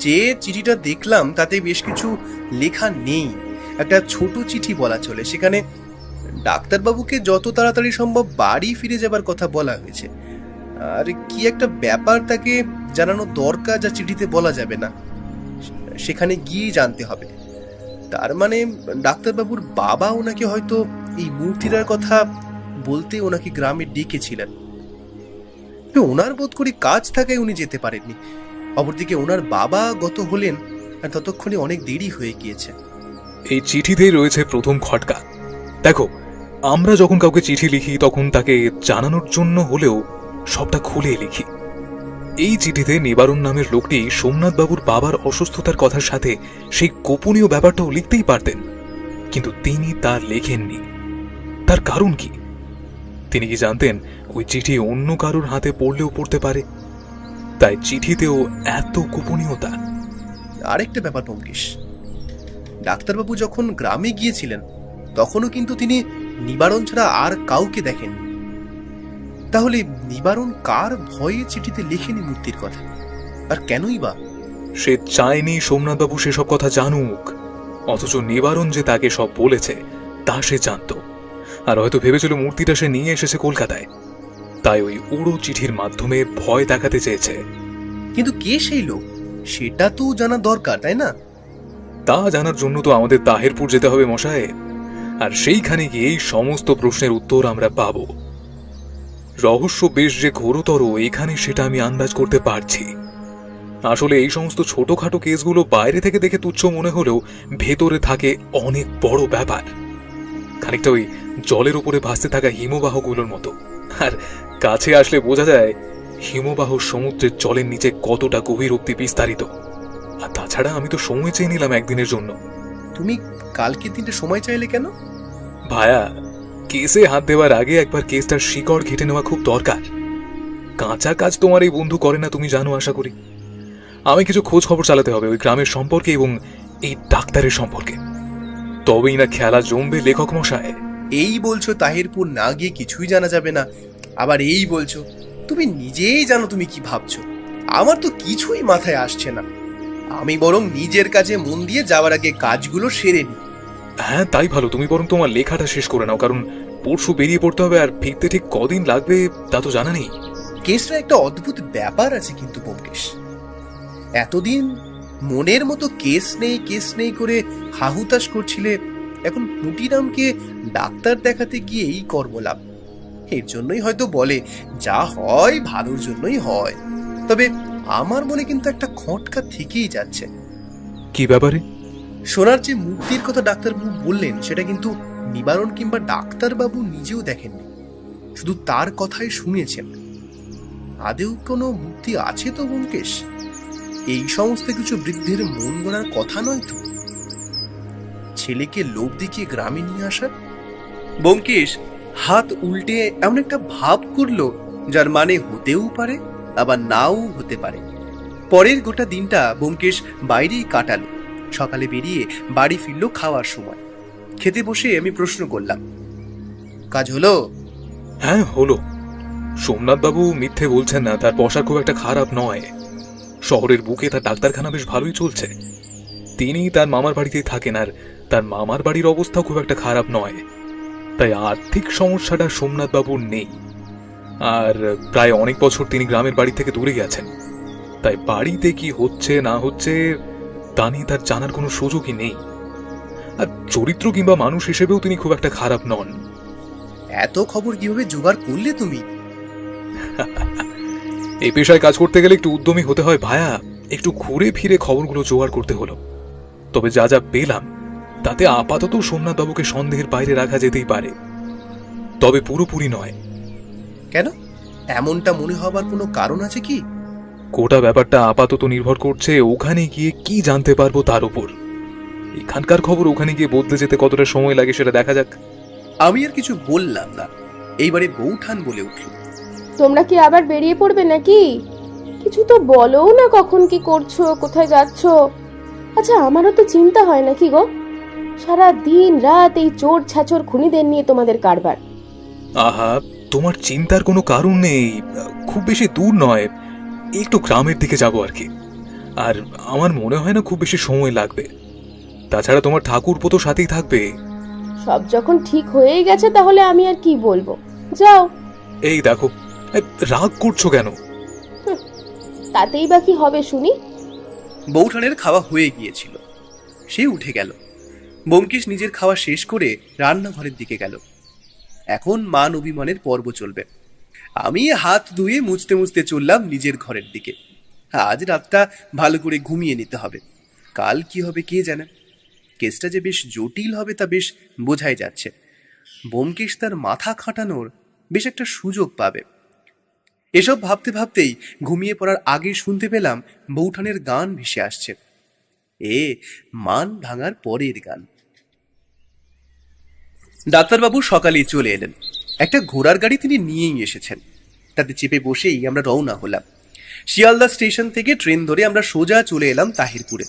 যে চিঠিটা দেখলাম তাতে বেশ কিছু লেখা নেই। একটা ছোট চিঠি বলা চলে। সেখানে ডাক্তারবাবুকে যত তাড়াতাড়ি সম্ভব বাড়ি ফিরে যাবার কথা বলা হয়েছে। আর কি একটা ব্যাপার তাকে জানানো দরকার, যা চিঠিতে বলা যাবে না, সেখানে গিয়ে জানতে হবে। তার মানে ডাক্তারবাবুর বাবা ওনাকে হয়তো এই মূর্তিটার কথা বলতে ওনাকে গ্রামে ডেকেছিলেন। ওনার বোধ করি কাজ থাকায় উনি যেতে পারেননি। অপরদিকে ওনার বাবা গত হলেন, আর ততক্ষণে অনেক দেরি হয়ে গিয়েছে। এই চিঠিতেই রয়েছে প্রথম খটকা। দেখো, আমরা যখন কাউকে চিঠি লিখি তখন তাকে জানানোর জন্য হলেও সবটা খুলে লিখি। এই চিঠিতে নিবারণ নামের লোকটি সোমনাথ বাবুর বাবার অসুস্থতার কথার সাথে সেই গোপনীয় ব্যাপারটাও লিখতেই পারতেন, কিন্তু তিনি তা লেখেননি। তার কারণ কি? তিনি কি জানতেন ওই চিঠি অন্য কারোর হাতে পড়লেও পড়তে পারে? তাই চিঠিতেও এত গোপনীয়তা। আরেকটা ব্যাপার ব্যোমকেশ, ডাক্তারবাবু যখন গ্রামে গিয়েছিলেন তখনও কিন্তু তিনি নিবারণ ছাড়া আর কাউকে দেখেননি। তাহলে নিবারণ কার ভয়ে চিঠিতে লেখেনি মূর্তির কথা, আর কেনই বা? সে চায়নি সোমনাথবাবু সেসব কথা জানুক, অথচ নিবারণ যে তাকে সব বলেছে তা সে জানত। আর হয়তো ভেবেছিল মূর্তিটা সে নিয়ে এসেছে কলকাতায়, তাই ওই উড়ো চিঠির মাধ্যমে ভয় দেখাতে চেয়েছে। কিন্তু কে সেই লোক সেটা তো জানা দরকার, তাই না? তা জানার জন্য তো আমাদের তাহেরপুর যেতে হবে মশাই, আর সেইখানে গিয়ে এই সমস্ত প্রশ্নের উত্তর আমরা পাব। রহস্য বেশ যে ঘোরতর এখানে সেটা আমি আন্দাজ করতে পারছি। আসলে এই সমস্ত ছোটখাটো কেসগুলো বাইরে থেকে দেখে তুচ্ছ মনে হলেও ভেতরে থাকে অনেক বড় ব্যাপার। খানিকটা ওই জলের উপরে ভাসতে থাকা হিমবাহগুলোর মতো, আর কাছে আসলে বোঝা যায় হিমবাহ সমুদ্রের জলের নিচে কতটা গভীর অব্দি বিস্তারিত। আর তাছাড়া আমি তো সময় চেয়ে নিলাম একদিনের জন্য। তুমি কালকে দিনটা সময় চাইলে কেন? ভায়া, কেসে হাত দেওয়ার আগে একবার কেসটার শিকড় ঘেটে নেওয়া খুব দরকার। কাঁচা কাজ তোমার এই বন্ধু করে না, তুমি জানো আশা করি। আমি কিছু খোঁজ খবর চালাতে হবে ওই গ্রামের সম্পর্কে এবং এই ডাক্তারের সম্পর্কে, তবেই না খেলা জমবে লেখক মশাই। এই বলছো তাহিরপুর না গিয়ে কিছুই জানা যাবে না, আবার এই বলছো তুমি নিজেই জানো তুমি কি ভাবছো। আমার তো কিছুই মাথায় আসছে না। আমি বরং নিজের কাজে মন দিয়ে যাওয়ার আগে কাজগুলো সেরে নিই। হ্যাঁ, তাই ভালো। তুমি বরং তোমার লেখাটা শেষ করে নাও, কারণ পরশু বেরিয়ে পড়তে হবে, আর ফিরতে ঠিক কদিন লাগবে তা তো জানা নেই। কেসটা একটা অদ্ভুত ব্যাপার আছে কিন্তু ব্যোমকেশ। এতদিন মনের মতো কেস নেই করে হাহুতাশ করছিলে, এখন পুটিরামকে ডাক্তার দেখাতে গিয়ে এই কর্মলাভ। এর জন্যই হয়তো বলে যা হয় ভালোর জন্যই হয়। তবে আমার মনে কিন্তু একটা খটকা থেকেই যাচ্ছে। কি ব্যাপারে? সোনার যে মুক্তির কথা ডাক্তারবাবু বললেন সেটা কিন্তু নিবারণ কিংবা ডাক্তারবাবু নিজেও দেখেননি, শুধু তার কথাই শুনেছেন। আদেও কোনো মুক্তি আছে তো ব্যোমকেশ? এই সমস্ত কিছু বৃদ্ধের মন গড়ার কথা নয় তো? ছেলেকে লোভ দেখিয়ে গ্রামে নিয়ে আসা। ব্যোমকেশ হাত উল্টে এমন একটা ভাব করলো যার মানে হতেও পারে আবার নাও হতে পারে। পরের গোটা দিনটা ব্যোমকেশ বাইরেই কাটালো। সকালে বেরিয়ে বাড়ি ফিরল খাওয়ার সময়। খেতে বসে আমি প্রশ্ন করলাম, কাজ হলো? হ্যাঁ, হলো। সোমনাথবাবু মিথ্যে বলছেন না, তার বসা খুব একটা খারাপ নয়। শহরের বুকে তার ডাক্তারখানা বেশ ভালোই চলছে। তিনি তার মামার বাড়িতেই থাকেন, আর তার মামার বাড়ির অবস্থা খুব একটা খারাপ নয়। তাই আর্থিক সমস্যাটা সোমনাথবাবুর নেই। আর প্রায় অনেক বছর তিনি গ্রামের বাড়ি থেকে দূরে গেছেন, তাই বাড়িতে কি হচ্ছে না হচ্ছে তা নিয়ে তার জানার কোনো সুযোগই নেই। আর চরিত্র কিংবা মানুষ হিসেবেও তিনি খুব একটা খারাপ নন। এত খবর কিভাবে জোগাড় করলে তুমি? এই পেশায় কাজ করতে গেলে একটু উদ্যমী হতে হয় ভায়া। একটু ঘুরে ফিরে খবরগুলো জোগাড় করতে হলো। তবে যা যা পেলাম তাতে আপাতত সোমনাথবাবুকে সন্দেহের বাইরে রাখা যেতেই পারে, তবে পুরোপুরি নয়। কেন? এমনটা মনে হবার কোনো কারণ আছে কি? গোটা ব্যাপারটা আপাতত নির্ভর করছে ওখানে গিয়ে কি জানতে পারবো তার উপর। এখানকার খবর ওখানে গিয়ে বদলে যেতে কতটা সময় লাগে সেটা দেখা যাক। আমি আর কিছু বললাম না। এইবারে বৌঠান বলে উঠল, তোমরা কি আবার বেরিয়ে পড়বে নাকি? কিছু তো বলো না, কখন কি করছো, কোথায় যাচ্ছো? আচ্ছা, আমারও তো চিন্তা হয় নাকি গো? সারা দিন রাত এই চোর ছাচোর খুনিদের নিয়ে তোমাদের কারবার। আহা, তোমার চিন্তার কোনো কারণ নেই। খুব বেশি দূর নয়, একটু গ্রামের দিকে যাব আর কি। আর আমার মনে হয় না খুব বেশি সময় লাগবে। তাছাড়া তোমার ঠাকুরপো তো সাথেই থাকবে। সব যখন ঠিক হয়েই গেছে তাহলে আমি আর কি বলবো, যাও। এই দেখো, রাগ করছো কেন? তাতেই বা কি হবে শুনি? বৌঠানের খাওয়া হয়ে গিয়েছিল, সে উঠে গেল। ব্যোমকেশ নিজের খাওয়া শেষ করে রান্নাঘরের দিকে গেল। এখন মান অভিমানের পর্ব চলবে। আমি হাত ধুয়ে মুছতে মুছতে চললাম নিজের ঘরের দিকে। আজ রাতটা ভালো করে ঘুমিয়ে নিতে হবে, কাল কি হবে কে জানে। কেসটা যে বেশ জটিল হবে তা বেশ বোঝাই যাচ্ছে। ব্যোমকেশ তার মাথা খাটানোর বেশ একটা সুযোগ পাবে। এসব ভাবতে ভাবতেই ঘুমিয়ে পড়ার আগে শুনতে পেলাম বৌঠানের গান ভেসে আসছে। এ মান ভাঙার পরের গান। ডাক্তারবাবু সকালেই চলে এলেন। একটা ঘোড়ার গাড়ি তিনি নিয়েই এসেছেন। তাতে চেপে বসেই আমরা রওনা হলাম। শিয়ালদা স্টেশন থেকে ট্রেন ধরে আমরা সোজা চলে এলাম তাহিরপুরে।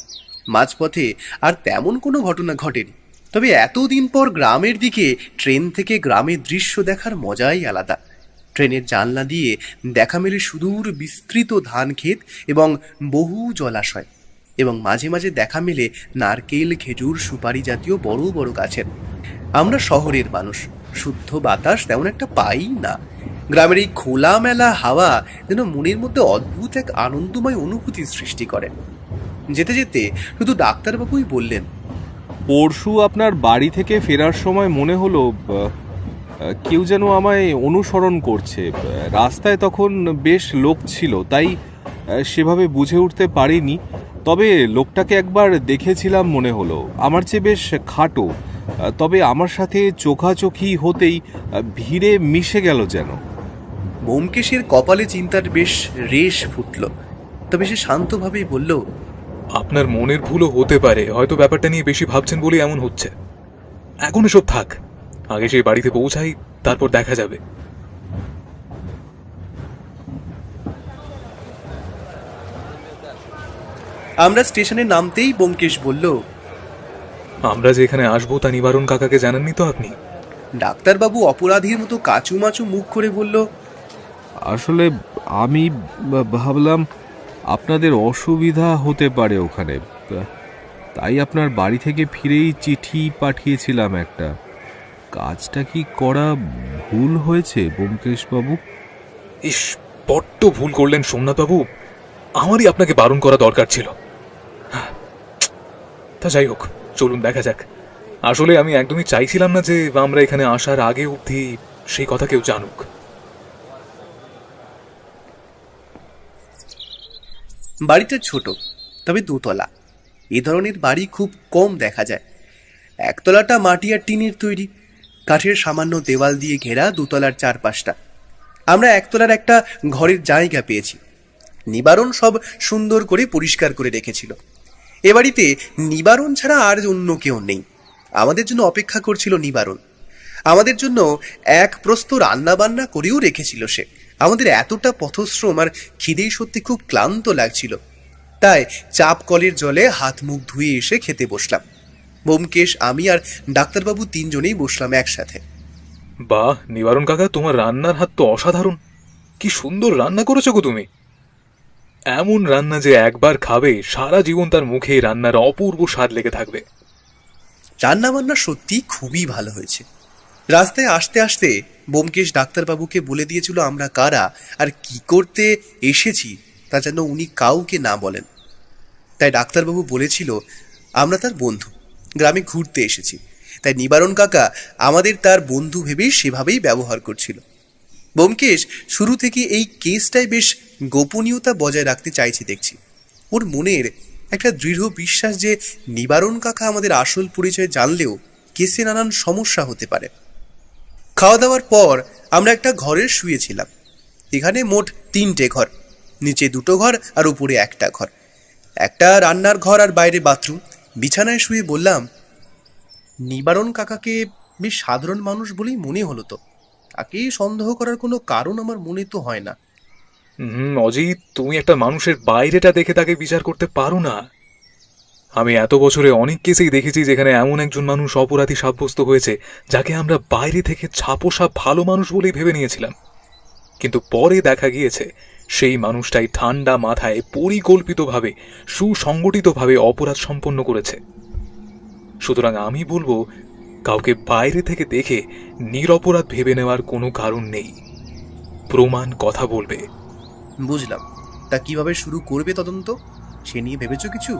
মাঝপথে আর তেমন কোনো ঘটনা ঘটেনি, তবে এতদিন পর গ্রামের দিকে ট্রেন থেকে গ্রামের দৃশ্য দেখার মজাই আলাদা। ট্রেনের জানলা দিয়ে দেখা মেলে সুদূর বিস্তৃত ধান ক্ষেত এবং বহু জলাশয়, এবং মাঝে মাঝে দেখা মেলে নারকেল, খেজুর, সুপারি জাতীয় বড় বড় গাছের। আমরা শহরের মানুষ, শুদ্ধ বাতাস তেমন একটা পাই না। গ্রামের এই খোলামেলা হাওয়া যেন মনের মধ্যে অদ্ভুত এক আনন্দময় অনুভূতি সৃষ্টি করে। যেতে যেতে শুধু ডাক্তারবাবুই বললেন, পরশু আপনার বাড়ি থেকে ফেরার সময় মনে হলো কেউ যেন আমায় অনুসরণ করছে। রাস্তায় তখন বেশ লোক ছিল, তাই সেভাবে বুঝে উঠতে পারিনি। তবে লোকটাকে একবার দেখেছিলাম মনে হলো, আমার চেয়ে বেশ খাটো। তবে আমার সাথে চোখাচোখি হতেই ভিড়ে মিশে গেল যেন। ব্যোমকেশের কপালে চিন্তার বেশ রেশ ফুটল, তবে সে শান্তভাবেই বলল, আপনার মনের ভুলও হতে পারে, হয়তো ব্যাপারটা নিয়ে বেশি ভাবছেন বলে এমন হচ্ছে। এখন এসব থাক, আগে সেই বাড়িতে পৌঁছাই, তারপর দেখা যাবে। আমরা স্টেশনে নামতেই ব্যোমকেশ বলল, আমরা যে এখানে আসবো তা নিবারণ কাকাকে জানাননি তো আপনি? ডাক্তারবাবু অপরাধীর মতো কাচুমাচু মুখ করে বলল, আসলে আমি ভাবলাম আপনাদের অসুবিধা হতে পারে ওখানে, তাই আপনার বাড়ি থেকে ফিরেই চিঠি পাঠিয়েছিলাম একটা। কাজটা কি করা ভুল হয়েছে ব্যোমকেশবাবু? ইস, বড্ড ভুল করলেন সোমনাথবাবু, আমারই আপনাকে বারণ করা দরকার ছিল। তা যাই হোক, চলুন দেখা যাক। আসলে আমি একদমই চাইছিলাম না যে আমরা এখানে আসার আগে অবধি সেই কথা কেউ জানুক। বাড়িটা ছোট, তবে দোতলা। এ ধরনের বাড়ি খুব কম দেখা যায়। একতলাটা মাটি আর টিনের তৈরি, কাঠের সামান্য দেওয়াল দিয়ে ঘেরা দোতলার চারপাশটা। আমরা একতলার একটা ঘরের জায়গা পেয়েছি। নিবারণ সব সুন্দর করে পরিষ্কার করে রেখেছিল। এ বাড়িতে নিবারণ ছাড়া আর অন্য কেউ নেই। আমাদের জন্য অপেক্ষা করছিল নিবারণ। আমাদের জন্য এক প্রস্ত রান্না বান্না করেও রেখেছিল সে। আমাদের এতটা পথশ্রম আর খিদেই সত্যি খুব ক্লান্ত লাগছিল, তাই চাপ কলের জলে হাত মুখ ধুয়ে এসে খেতে বসলাম। ব্যোমকেশ, আমি আর ডাক্তারবাবু তিনজনেই বসলাম একসাথে। বাহ নিবারণ কাকা, তোমার রান্নার হাত তো অসাধারণ। কি সুন্দর রান্না করেছো গো তুমি। এমন রান্না যে একবার খাবে সারা জীবন তার মুখে রান্নার অপূর্ব স্বাদ লেগে থাকবে। রান্না বান্না সত্যি খুবই ভালো হয়েছে। রাস্তায় আসতে আসতে ব্যোমকেশ ডাক্তারবাবুকে বলে দিয়েছিল আমরা কারা আর কি করতে এসেছি তা যেন উনি কাউকে না বলেন। তাই ডাক্তারবাবু বলেছিল আমরা তার বন্ধু, গ্রামে ঘুরতে এসেছি। তাই নিবারণ কাকা আমাদের তার বন্ধু ভেবেই সেভাবেই ব্যবহার করছিল। ব্যোমকেশ শুরু থেকে এই কেসটাই বেশ গোপনীয়তা বজায় রাখতে চাইছে দেখছি। ওর মনের একটা দৃঢ় বিশ্বাস যে নিবারণ কাকা আমাদের আসল পরিচয় জানলেও কেসে নানান সমস্যা হতে পারে। খাওয়া দাওয়ার পর আমরা একটা ঘরে শুয়েছিলাম। এখানে মোট 3টে ঘর, নিচে 2টো ঘর আর উপরে একটা ঘর। একটা রান্নার ঘর আর বাইরে বাথরুম। বিছানায় শুয়ে বললাম, নিবারণ কাকাকে বেশ সাধারণ মানুষ বলেই মনে হলো তো। তাকে সন্দেহ করার কোনো কারণ আমার মনে তো হয় না। অজিত, তুমি একটা মানুষের বাইরেটা দেখে তাকে বিচার করতে পারো না। আমি এত বছরে অনেক কেসেই দেখেছি যেখানে এমন একজন মানুষ অপরাধী সাব্যস্ত হয়েছে যাকে আমরা বাইরে থেকে ছাপোষা ভালো মানুষ বলেই ভেবে নিয়েছিলাম, কিন্তু পরে দেখা গিয়েছে সেই মানুষটাই ঠান্ডা মাথায় পরিকল্পিতভাবে সুসংগঠিতভাবে অপরাধ সম্পন্ন করেছে। সুতরাং আমি বলবো, কাউকে বাইরে থেকে দেখে নিরপরাধ ভেবে নেওয়ার কোনো কারণ নেই। প্রমাণ কথা বলবে। বুঝলাম। তা কিভাবে শুরু করবে তদন্ত, সে নিয়ে ভেবেছো কিছু?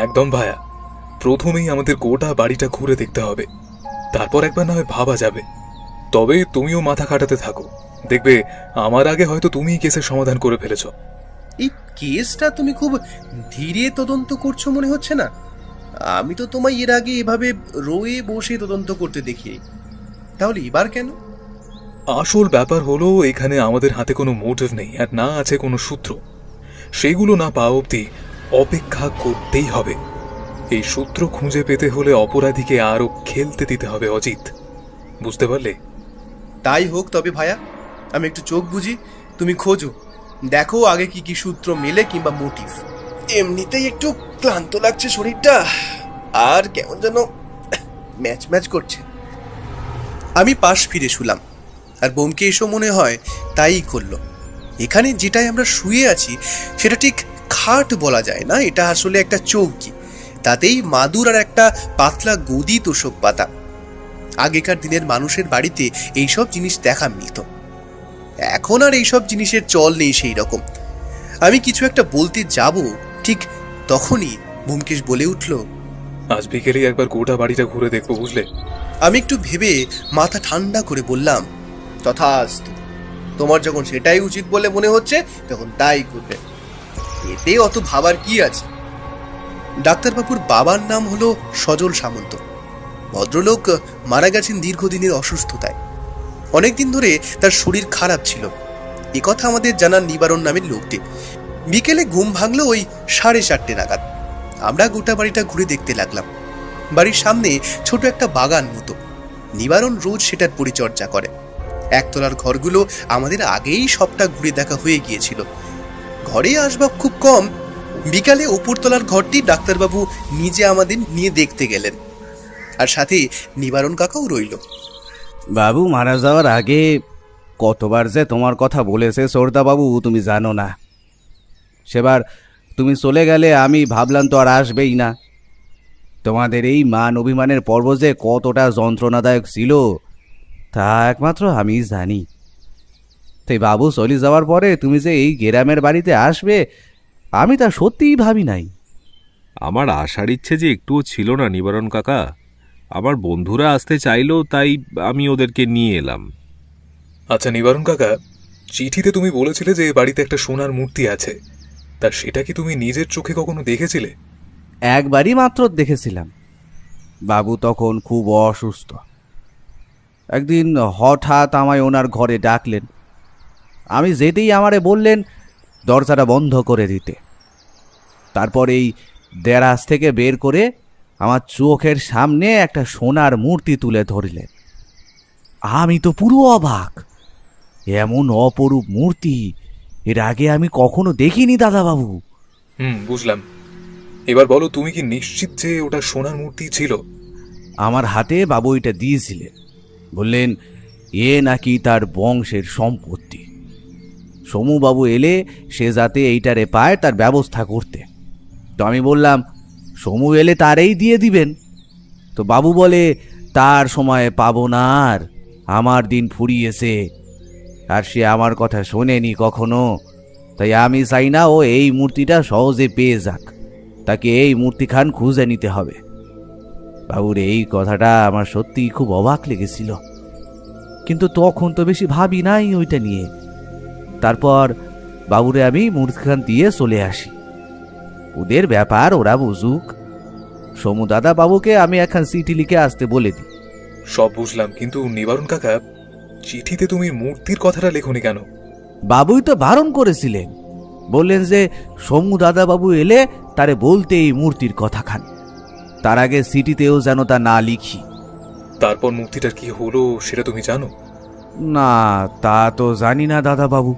একদম ভায়া, প্রথমেই আমাদের গোটা বাড়িটা ঘুরে দেখতে হবে, তারপর একবার না হয় ভাবা যাবে। তবে তুমিও মাথা খাটাতে থাকো, দেখবে আমার আগে হয়তো তুমিই কেসের সমাধান করে ফেলেছো। এই কেসটা তুমি খুব ধীরে তদন্ত করছো মনে হচ্ছে না? আমি তো তোমায় এর আগে এভাবে রয়ে বসে তদন্ত করতে দেখি, তাহলে এবার কেন? আসল ব্যাপার হলো এখানে আমাদের হাতে কোনো মোটিভ নেই, আর না আছে কোনো সূত্র। সেগুলো না পাওয়া অবধি অপেক্ষা করতেই হবে। এই সূত্র খুঁজে পেতে হলে অপরাধীকে আরো খেলতে দিতে হবে অজিত, বুঝতে পারলে? তাই হোক তবে ভায়া, আমি একটু চোখ বুঝি, তুমি খোঁজো, দেখো আগে কি কি সূত্র মেলে কিংবা মোটিভ। এমনিতেই একটু ক্লান্ত লাগছে শরীরটা, আর কেমন যেন ম্যাচ ম্যাচ করছে। আমি পাশ ফিরে শুলাম, আর বোমকে এসো মনে হয় তাই করলো। এখানে যেটাই আমরা শুয়ে আছি সেটা ঠিক খাট বলা যায় না, এটা আসলে একটা চৌকি, তাতেই মাদুর আর একটা পাতলা গদি তোষক পাতা। আগেকার দিনের মানুষের বাড়িতে এইসব জিনিস দেখা মিলত, এখন আর এইসব জিনিসের চল নেই সেই রকম। আমি কিছু একটা বলতে যাব, ঠিক তখনই ব্যোমকেশ বলে উঠল, আজ বিকেলে একবার গোটা বাড়িটা ঘুরে দেখবো, বুঝলে? আমি একটু ভেবে মাথা ঠান্ডা করে বললাম, তথাস্তু, তোমার যখন সেটাই উচিত বলে মনে হচ্ছে তখন তাই করবে, এতে অত ভাবার কি আছে। ডাক্তারবাবুর বাবার নাম হলো সজল সামন্ত। ভদ্রলোক মারা গেছেন দীর্ঘদিনের অসুস্থতায়। অনেকদিন ধরে তার শরীর খারাপ ছিল, এ কথা আমাদের জানান নিবারণ নামের লোকটি। বিকেলে ঘুম ভাঙলো ওই 4:30 নাগাদ। আমরা গোটা বাড়িটা ঘুরে দেখতে লাগলাম। বাড়ির সামনে ছোট একটা বাগান মতো, নিবারণ রোজ সেটার পরিচর্যা করে। একতলার ঘরগুলো আমাদের আগেই সবটা ঘুরে দেখা হয়ে গিয়েছিল, ঘরে আসবাব খুব কম। বিকালে উপরতলার ঘরটি ডাক্তারবাবু নিজে আমাদের নিয়ে দেখতে গেলেন, আর সাথে নিবারণ কাকাও রইল। বাবু মারা যাওয়ার আগে কতবার যে তোমার কথা বলেছে সর্দাবাবু, তুমি জানো না। সেবার তুমি চলে গেলে আমি ভাবলাম তো আর আসবেই না। তোমাদের এই মান অভিমানের পর্ব যে কতটা যন্ত্রণাদায়ক ছিল তা একমাত্র আমি জানি। তাই বাবু চলে যাওয়ার পরে তুমি যে এই গ্রামের বাড়িতে আসবে আমি তা সত্যিই ভাবি নাই। আমার আসার ইচ্ছে যে একটুও ছিল না নিবারণ কাকা। আমার বন্ধুরা আসতে চাইলো, তাই আমি ওদেরকে নিয়ে এলাম। আচ্ছা নিবারণ কাকা, চিঠিতে তুমি বলেছিলে যে বাড়িতে একটা সোনার মূর্তি আছে, তা সেটা কি তুমি নিজের চোখে কখনো দেখেছিলে? একবারই মাত্র দেখেছিলাম। বাবু তখন খুব অসুস্থ। একদিন হঠাৎ আমায় ওনার ঘরে ডাকলেন। আমি যেতেই আমারে বললেন দরজাটা বন্ধ করে দিতে। তারপর এই দেরাজ থেকে বের করে আমার চোখের সামনে একটা সোনার মূর্তি তুলে ধরলেন। আমি তো পুরো অবাক, এমন অপরূপ মূর্তি এর আগে আমি কখনো দেখিনি দাদাবাবু। বুঝলাম। এবার বলো, তুমি কি নিশ্চিত যে ওটা সোনার মূর্তি ছিল? আমার হাতে বাবু এটা দিয়েছিলেন, বললেন এ নাকি তার বংশের সম্পত্তি। সমুবাবু এলে সে যাতে এইটারে পায় তার ব্যবস্থা করতে। তো আমি বললাম সমু এলে তারেই দিয়ে দিবেন। তো বাবু বলে তার সময় পাবো না, আর আমার দিন ফুরিয়েছে, আর সে আমার কথা শোনেনি কখনো। তাই আমি চাই না ও এই মূর্তিটা সহজে পেয়ে যাক, তাকে এই মূর্তিখান খুঁজে নিতে হবে। বাবুর এই কথাটা আমার সত্যিই খুব অবাক লেগেছিল, কিন্তু তখন তো বেশি ভাবি নাই ওইটা নিয়ে। তারপর বাবুরে আমি মূর্তিখান দিয়ে চলে আসি। ওদের ব্যাপার ওরা বুঝুক। সমু দাদা বাবুকে আমি এখন চিঠি লিখে আসতে বলে দিই। সব বুঝলাম, কিন্তু নিবারণ কাকা, চিঠিতে তুমি মূর্তির কথাটা লেখনি কেন? বাবুই তো বারণ করেছিলেন, বললেন যে সমু দাদা বাবু এলে তারে বলতে এই মূর্তির কথা খান, তার আগে চিঠিতেও যেন তা না লিখি। তারপর মূর্তিটার কি হলো সেটা তুমি জানো? না, তা তো জানি না দাদা বাবু,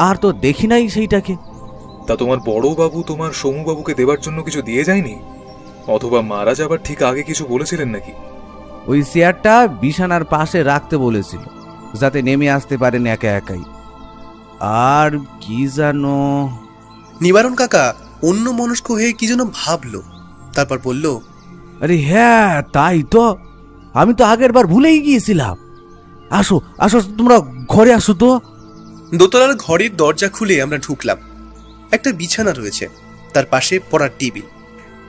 আর তো দেখি নাই সেইটাকে। তা তোমার বড় বাবু তোমার সমুবাবুকে দেবার জন্য কিছু দিয়ে যায়নি? অথবা মারা যাবার ঠিক আগে কিছু বলেছিলেন নাকি? ওই চেয়ারটা বিছানার পাশে রাখতে বলেছিল, যাতে নেমে আসতে পারেন একা একাই। আর কি জানো। নিবারণ কাকা অন্য মনস্ক হয়ে কি যেন ভাবলো, তারপর বলল, আরে হ্যাঁ তাই তো, আমি তো আগের বার ভুলেই গিয়েছিলাম। আসো আসো, তোমরা ঘরে আসো তো। দোতলার ঘরের দরজা খুলে আমরা ঢুকলাম। একটা বিছানা রয়েছে, তার পাশে পড়ার টেবিল,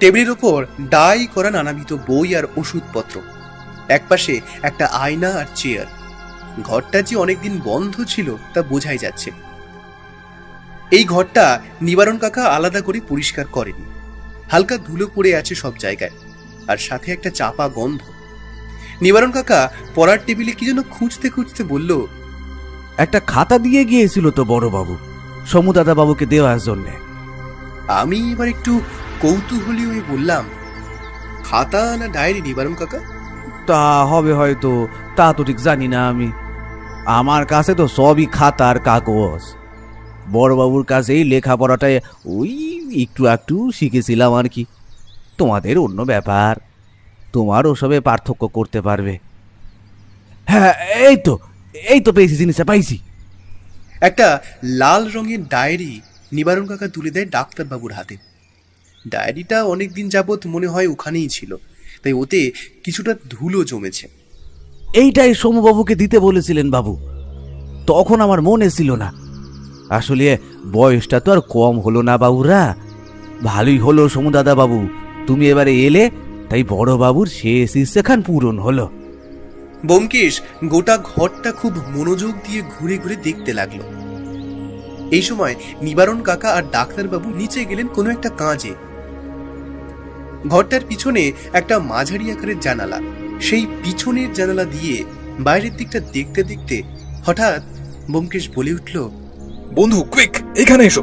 টেবিলের ওপর ডাই করা নানাবিধ বই আর ওষুধপত্র, একপাশে একটা আয়না আর চেয়ার। ঘরটা যে অনেকদিন বন্ধ ছিল তা বোঝাই যাচ্ছে। এই ঘরটা নিবারণ কাকা আলাদা করে পরিষ্কার করেনি, হালকা ধুলো পড়ে আছে সব জায়গায়, আর সাথে একটা চাপা গন্ধ। নিবারণ কাকা পড়ার টেবিলে কি যেন খুঁজতে খুঁজতে বলল, একটা খাতা দিয়ে গিয়েছিল তো বড়বাবু, সমুদাদা বাবুকে দেওয়ার জন্যে। আমি এবার একটু কৌতূহলী হয়ে বললাম, খাতা না ডায়েরি নিবারণ কাকা? তা হবে হয়তো, তা তো ঠিক জানি না আমি। আমার কাছে তো সবই খাতার কাগজ। বড়বাবুর কাছেই লেখাপড়াটায় ওই একটু একটু শিখেছিলাম আর কি। তোমাদের অন্য ব্যাপার, তোমার ওসবে পার্থক্য করতে পারবে। হ্যাঁ, এই তো পেয়েছি, জিনিসটা পাইছি। একটা লাল রঙের ডায়েরি নিবারণ কাকা তুলে দেয় ডাক্তারবাবুর হাতে। ডায়েরিটা অনেকদিন যাবৎ মনে হয় ওখানেই ছিল, তাই ওতে কিছুটা ধুলো জমেছে। এইটাই সোমবাবুকে দিতে বলেছিলেন বাবু, তখন আমার মনে ছিল না। আসলে বয়সটা তো আর কম হলো না বাবুরা। ভালোই হলো সমুদাদা বাবু তুমি এবারে এলে, তাই বড় বাবুর শেষ ইচ্ছেখান পূরণ হলো। ব্যোমকেশ গোটা ঘরটা খুব মনোযোগ দিয়ে ঘুরে ঘুরে দেখতে লাগলো। এই সময় নিবারণ কাকা আর ডাক্তারবাবু নিচে গেলেন কোনো একটা কাজে। ঘরটার পিছনে একটা মাঝারি আকারের জানালা, সেই পিছনের জানালা দিয়ে বাইরের দিকটা দেখতে দেখতে হঠাৎ ব্যোমকেশ বলে উঠল, বন্ধু কুইক, এখানে এসো।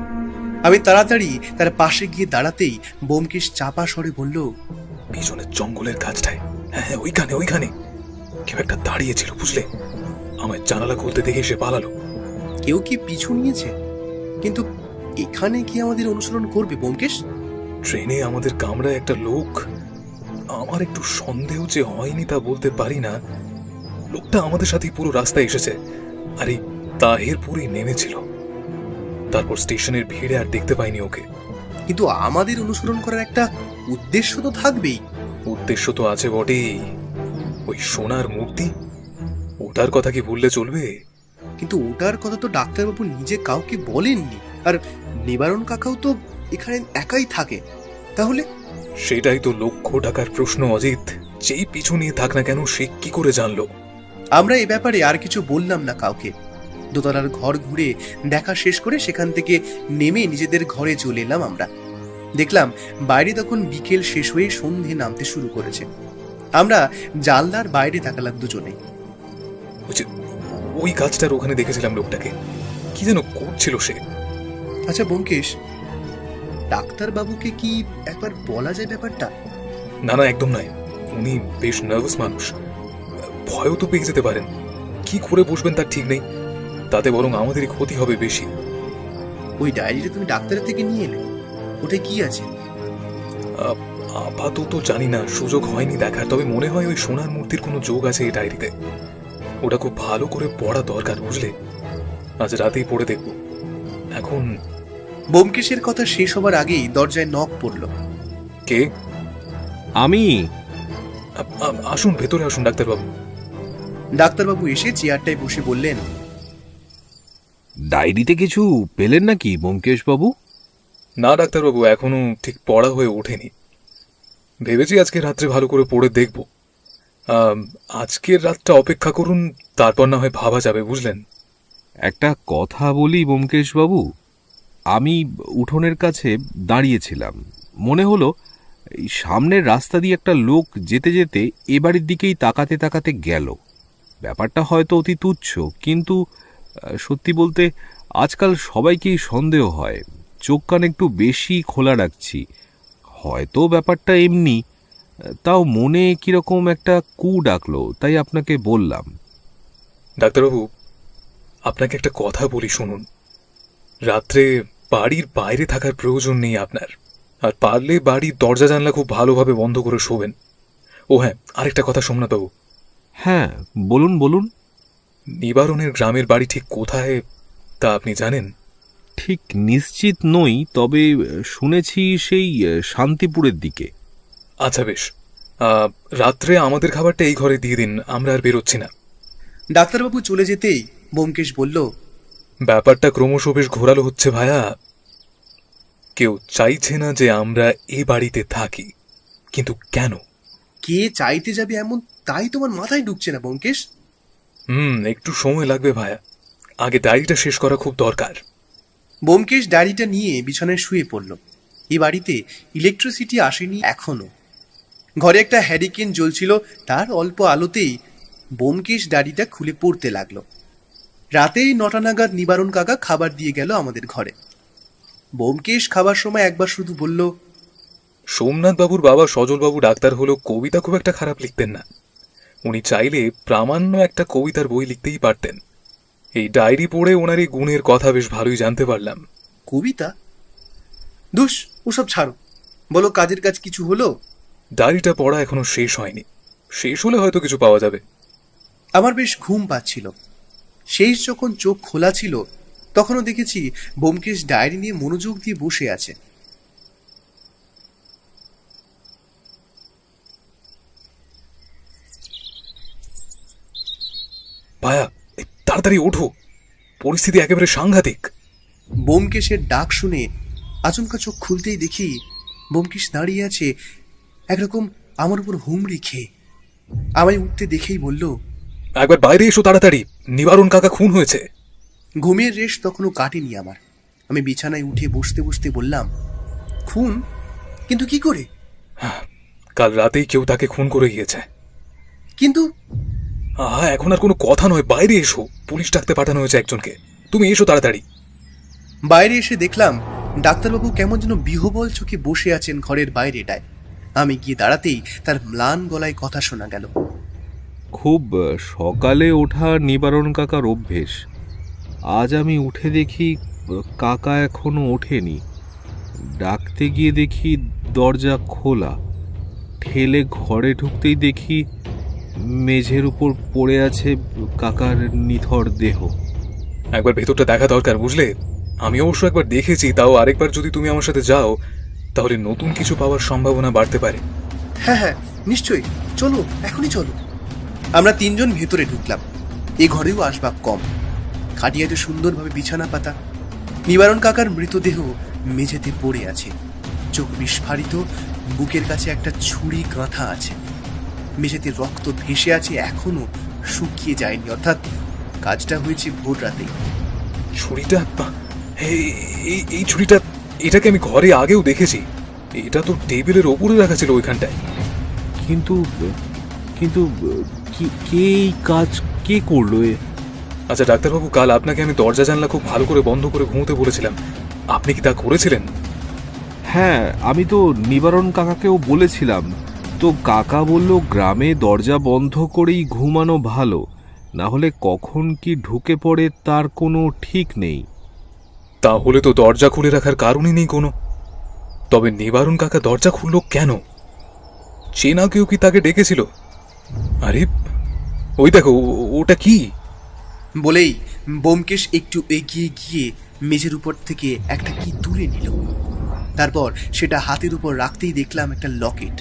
আমি তাড়াতাড়ি তার পাশে গিয়ে দাঁড়াতেই ব্যোমকেশ চাপা স্বরে বলল, পিছনের জঙ্গলের কাছটায়, হ্যাঁ ওইখানে কেউ একটা দাঁড়িয়েছিল বুঝলে। আমার জানালা খুলতে দেখে সে পালালো। কেউ কি পিছু নিয়েছে? কিন্তু এখানে কি আমাদের অনুসরণ করবে ব্যোমকেশ? ট্রেনে আমাদের কামরায় একটা লোক, আমার একটু সন্দেহ যে হয়নি তা বলতে পারি না। লোকটা আমাদের সাথে পুরো রাস্তায় এসেছে, আর এই তাহেরপুরে নেমেছিল। তারপর স্টেশনের ভিড়ে আর দেখতে পাইনি ওকে। কিন্তু আমাদের অনুসরণ করার একটা উদ্দেশ্য তো থাকবেই। উদ্দেশ্য তো আছে বটেই, ওই সোনার মূর্তি, ওটার কথা কি ভুললে চলবে? কিন্তু ওটার কথা তো ডাক্তারবাবু নিজে কাউকে বলেননি, আর নিবারণ কাকাও তো এখানে একাই থাকে। তাহলে সেটাই তো লক্ষ টাকার প্রশ্ন অজিত। যেই পিছু নিয়ে থাক না কেন, সে কি করে জানলো? আমরা এ ব্যাপারে আর কিছু বললাম না কাউকে। দোতলার ঘর ঘুরে দেখা শেষ করে সেখান থেকে নেমে নিজেদের ঘরে চলে এলাম আমরা। দেখলাম বাইরে তখন বিকেল শেষ হয়ে সন্ধে নামতে শুরু করেছে। আমরা জানলার বাইরে তাকালাম দুজনে। ওই কাজটার ওখানে দেখেছিলাম লোকটাকে, কি যেন করছিল সে। আচ্ছা ব্যোমকেশ, ডাক্তারবাবুকে কি একবার বলা যায় ব্যাপারটা? না না, একদম নয়। উনি বেশ নার্ভাস মানুষ, ভয়ও তো পেয়ে যেতে পারেন। কি করে বসবেন তার ঠিক নেই, তাতে বরং আমাদেরই ক্ষতি হবে বেশি। ওই ডায়েরিটা তুমি ডাক্তারের থেকে নিয়ে এলে, ওটা কি আছে? আপাতত জানি না, সুযোগ হয়নি দেখার। তবে মনে হয় ওই সোনার মূর্তির কোনো যোগ আছে এই ডায়েরিতে। ওটা খুব ভালো করে পড়া দরকার বুঝলে। আজ রাতেই পড়ে দেখব। এখন ব্যোমকেশের কথা শেষ হবার আগেই দরজায় নক পড়ল। কে? আমি। আসুন, ভেতরে আসুন ডাক্তারবাবু। ডাক্তারবাবু এসে চেয়ারটায় বসে বললেন, ডায়েরিতে কিছু পেলেন নাকি ব্যোমকেশ বাবু? না ডাক্তারবাবু, এখনো ঠিক পড়া হয়ে ওঠেনি। ভেবেছি আজকে রাত্রে ভালো করে পড়ে দেখব। আজকের রাতটা অপেক্ষা করুন, তারপর না হয় ভাবা যাবে বুঝলেন। একটা কথা বলি ব্যোমকেশ বাবু, আমি উঠোনের কাছে দাঁড়িয়েছিলাম, মনে হলো এই সামনের রাস্তা দিয়ে একটা লোক যেতে যেতে এ বাড়ির দিকেই তাকাতে তাকাতে গেল। ব্যাপারটা হয়তো অতি তুচ্ছ, কিন্তু সত্যি বলতে আজকাল সবাইকেই সন্দেহ হয়। চোখ কান একটু বেশি খোলা রাখছি। হয়তো ব্যাপারটা এমনি, তাও মনে কিরকম একটা কু ডাকলো, তাই আপনাকে বললাম। ডাক্তারবাবু, আপনাকে একটা কথা বলি শুনুন। রাত্রে বাড়ির বাইরে থাকার প্রয়োজন নেই আপনার, আর পারলে বাড়ির দরজা জানলা খুব ভালোভাবে বন্ধ করে শোবেন। ও হ্যাঁ, আরেকটা কথা সোমনাথবাবু। হ্যাঁ বলুন বলুন। নিবারণের গ্রামের বাড়ি ঠিক কোথায় তা আপনি জানেন? ঠিক নিশ্চিত নই, তবে শুনেছি সেই শান্তিপুরের দিকে। আচ্ছা বেশ, রাত্রে আমাদের খাবারটা এই ঘরে দিয়ে দিন, আমরা আর বেরোচ্ছি না। ডাক্তারবাবু চলে যেতেই ব্যোমকেশ বলল, ব্যাপারটা ক্রমশ বেশ ঘোরালো হচ্ছে ভায়া। কেউ চাইছে না যে আমরা এ বাড়িতে থাকি, কিন্তু কেন? কে চাইতে যাবে এমন তাই তোমার মাথায় ঢুকছে না ব্যোমকেশ। একটু সময় লাগবে ভায়া, আগে ডায়েরিটা শেষ করা খুব দরকার। ব্যোমকেশ ডায়েরিটা নিয়ে বিছানায় শুয়ে পড়ল। এই বাড়িতে ইলেকট্রিসিটি আসেনি এখনো। ঘরে একটা হ্যারিকেন জ্বলছিল, তার অল্প আলোতেই ব্যোমকেশ ডায়েরিটা খুলে পড়তে লাগলো। রাতেই 9টা নাগাদ নিবারণ কাকা খাবার দিয়ে গেল আমাদের ঘরে। ব্যোমকেশ খাবার সময় একবার শুধু বলল, সোমনাথ বাবুর বাবা সজল বাবু ডাক্তার হলেও কবিতা খুব একটা খারাপ লিখতেন না। উনি চাইলে প্রামাণ্য একটা কবিতার বই লিখতেই পারতেন। এই ডায়েরি পড়ে ওনার এই গুণের কথা বেশ ভালোই জানতে পারলাম। কবিতা? দুস, ওসব ছাড়ো, বলো কাজের কাজ কিছু হলো? ডায়েরিটা পড়া এখনো শেষ হয়নি, শেষ হলে হয়তো কিছু পাওয়া যাবে। আমার বেশ ঘুম পাচ্ছিল। শেষ যখন চোখ খোলা ছিল তখনও দেখেছি ব্যোমকেশ ডায়েরি নিয়ে মনোযোগ দিয়ে বসে আছে। ভায়া, তাড়াতাড়ি ওঠো, পরিস্থিতি একেবারে সাংঘাতিক। ব্যোমকেশের ডাক শুনে আচমকা চোখ খুলতেই দেখি ব্যোমকেশ দাঁড়িয়ে আছে একরকম আমার উপর হুমড়ি খেয়ে। আমায় উঠতে দেখেই বলল, একবার বাইরে এসো তাড়াতাড়ি, নিবারণ কাকা খুন হয়েছে। ঘুমের রেশ তখনও কাটেনি আমার। আমি বিছানায় উঠে বসতে বসতে বললাম, খুন? কিন্তু কি করে? কাল রাতেই কেউ তাকে খুন করে গিয়েছে। কিন্তু এখন আর কোনো কথা নয়, বাইরে এসো, পুলিশ ডাকতে পাঠানো হয়েছে একজনকে। তুমি এসো তাড়াতাড়ি। বাইরে এসে দেখলাম ডাক্তারবাবু কেমন যেন বিহবল চোখে বসে আছেন ঘরের বাইরেটায়। আমি গিয়ে দাঁড়াতেই তার ম্লান গলায় কথা শোনা গেল, খুব সকালে ওঠা নিবারণ কাকার অভ্যেস। আজ আমি উঠে দেখি কাকা এখনো ওঠেনি। ডাকতে গিয়ে দেখি দরজা খোলা। ঠেলে ঘরে ঢুকতেই দেখি মেঝের উপর পড়ে আছে কাকার নিথর দেহ। একবার ভেতরটা দেখা দরকার, বুঝলে? আমি অবশ্য একবার দেখেছি, তাও আরেকবার যদি তুমি আমার সাথে যাও তাহলে নতুন কিছু পাওয়ার সম্ভাবনা বাড়তে পারে। হ্যাঁ হ্যাঁ নিশ্চয়ই, চলো, এখনই চলো। আমরা 3 জন ভেতরে ঢুকলাম। এ ঘরেও আসবাব কম, খাটিয়াতে সুন্দরভাবে বিছানা পাতা। নিবারণ কাকার মৃতদেহ মেঝেতে পড়ে আছে, চোখ বিস্ফারিত, বুকের কাছে একটা ছুরি গাঁথা আছে। মেঝেতে রক্ত ভেসে আছে, এখনো শুকিয়ে যায়নি, অর্থাৎ কাজটা হয়েছে ভোর রাতেই। ছুরিটা, এই ছুরিটা, এটাকে আমি ঘরে আগেও দেখেছি। এটা তো টেবিলের ওপরে রাখা ছিল ওইখানটায়। কিন্তু কিন্তু কে এই কাজ কে করলো? আচ্ছা ডাক্তারবাবু, কাল আপনাকে আমি দরজা জানলা খুব ভালো করে বন্ধ করে ঘুমোতে বলেছিলাম, আপনি কি তা করেছিলেন? হ্যাঁ, আমি তো নিবারণ কাকাকেও বলেছিলাম, তো কাকা বলল গ্রামে দরজা বন্ধ করেই ঘুমানো ভালো, না হলে কখন কি ঢুকে পড়ে তার কোনো ঠিক নেই। তাহলে তো দরজা খুলে রাখার কারণই নেই কোনো। তবে নিবারণ কাকা দরজা খুললো কেন? চেনা কেউ কি তাকে ডেকেছিল? আরে ওই দেখো, ওটা কি? বলেই ব্যোমকেশ একটু এগিয়ে গিয়ে মেঝের উপর থেকে একটা কি তুলে নিল। তারপর সেটা হাতের উপর রাখতেই দেখলাম একটা লকেট।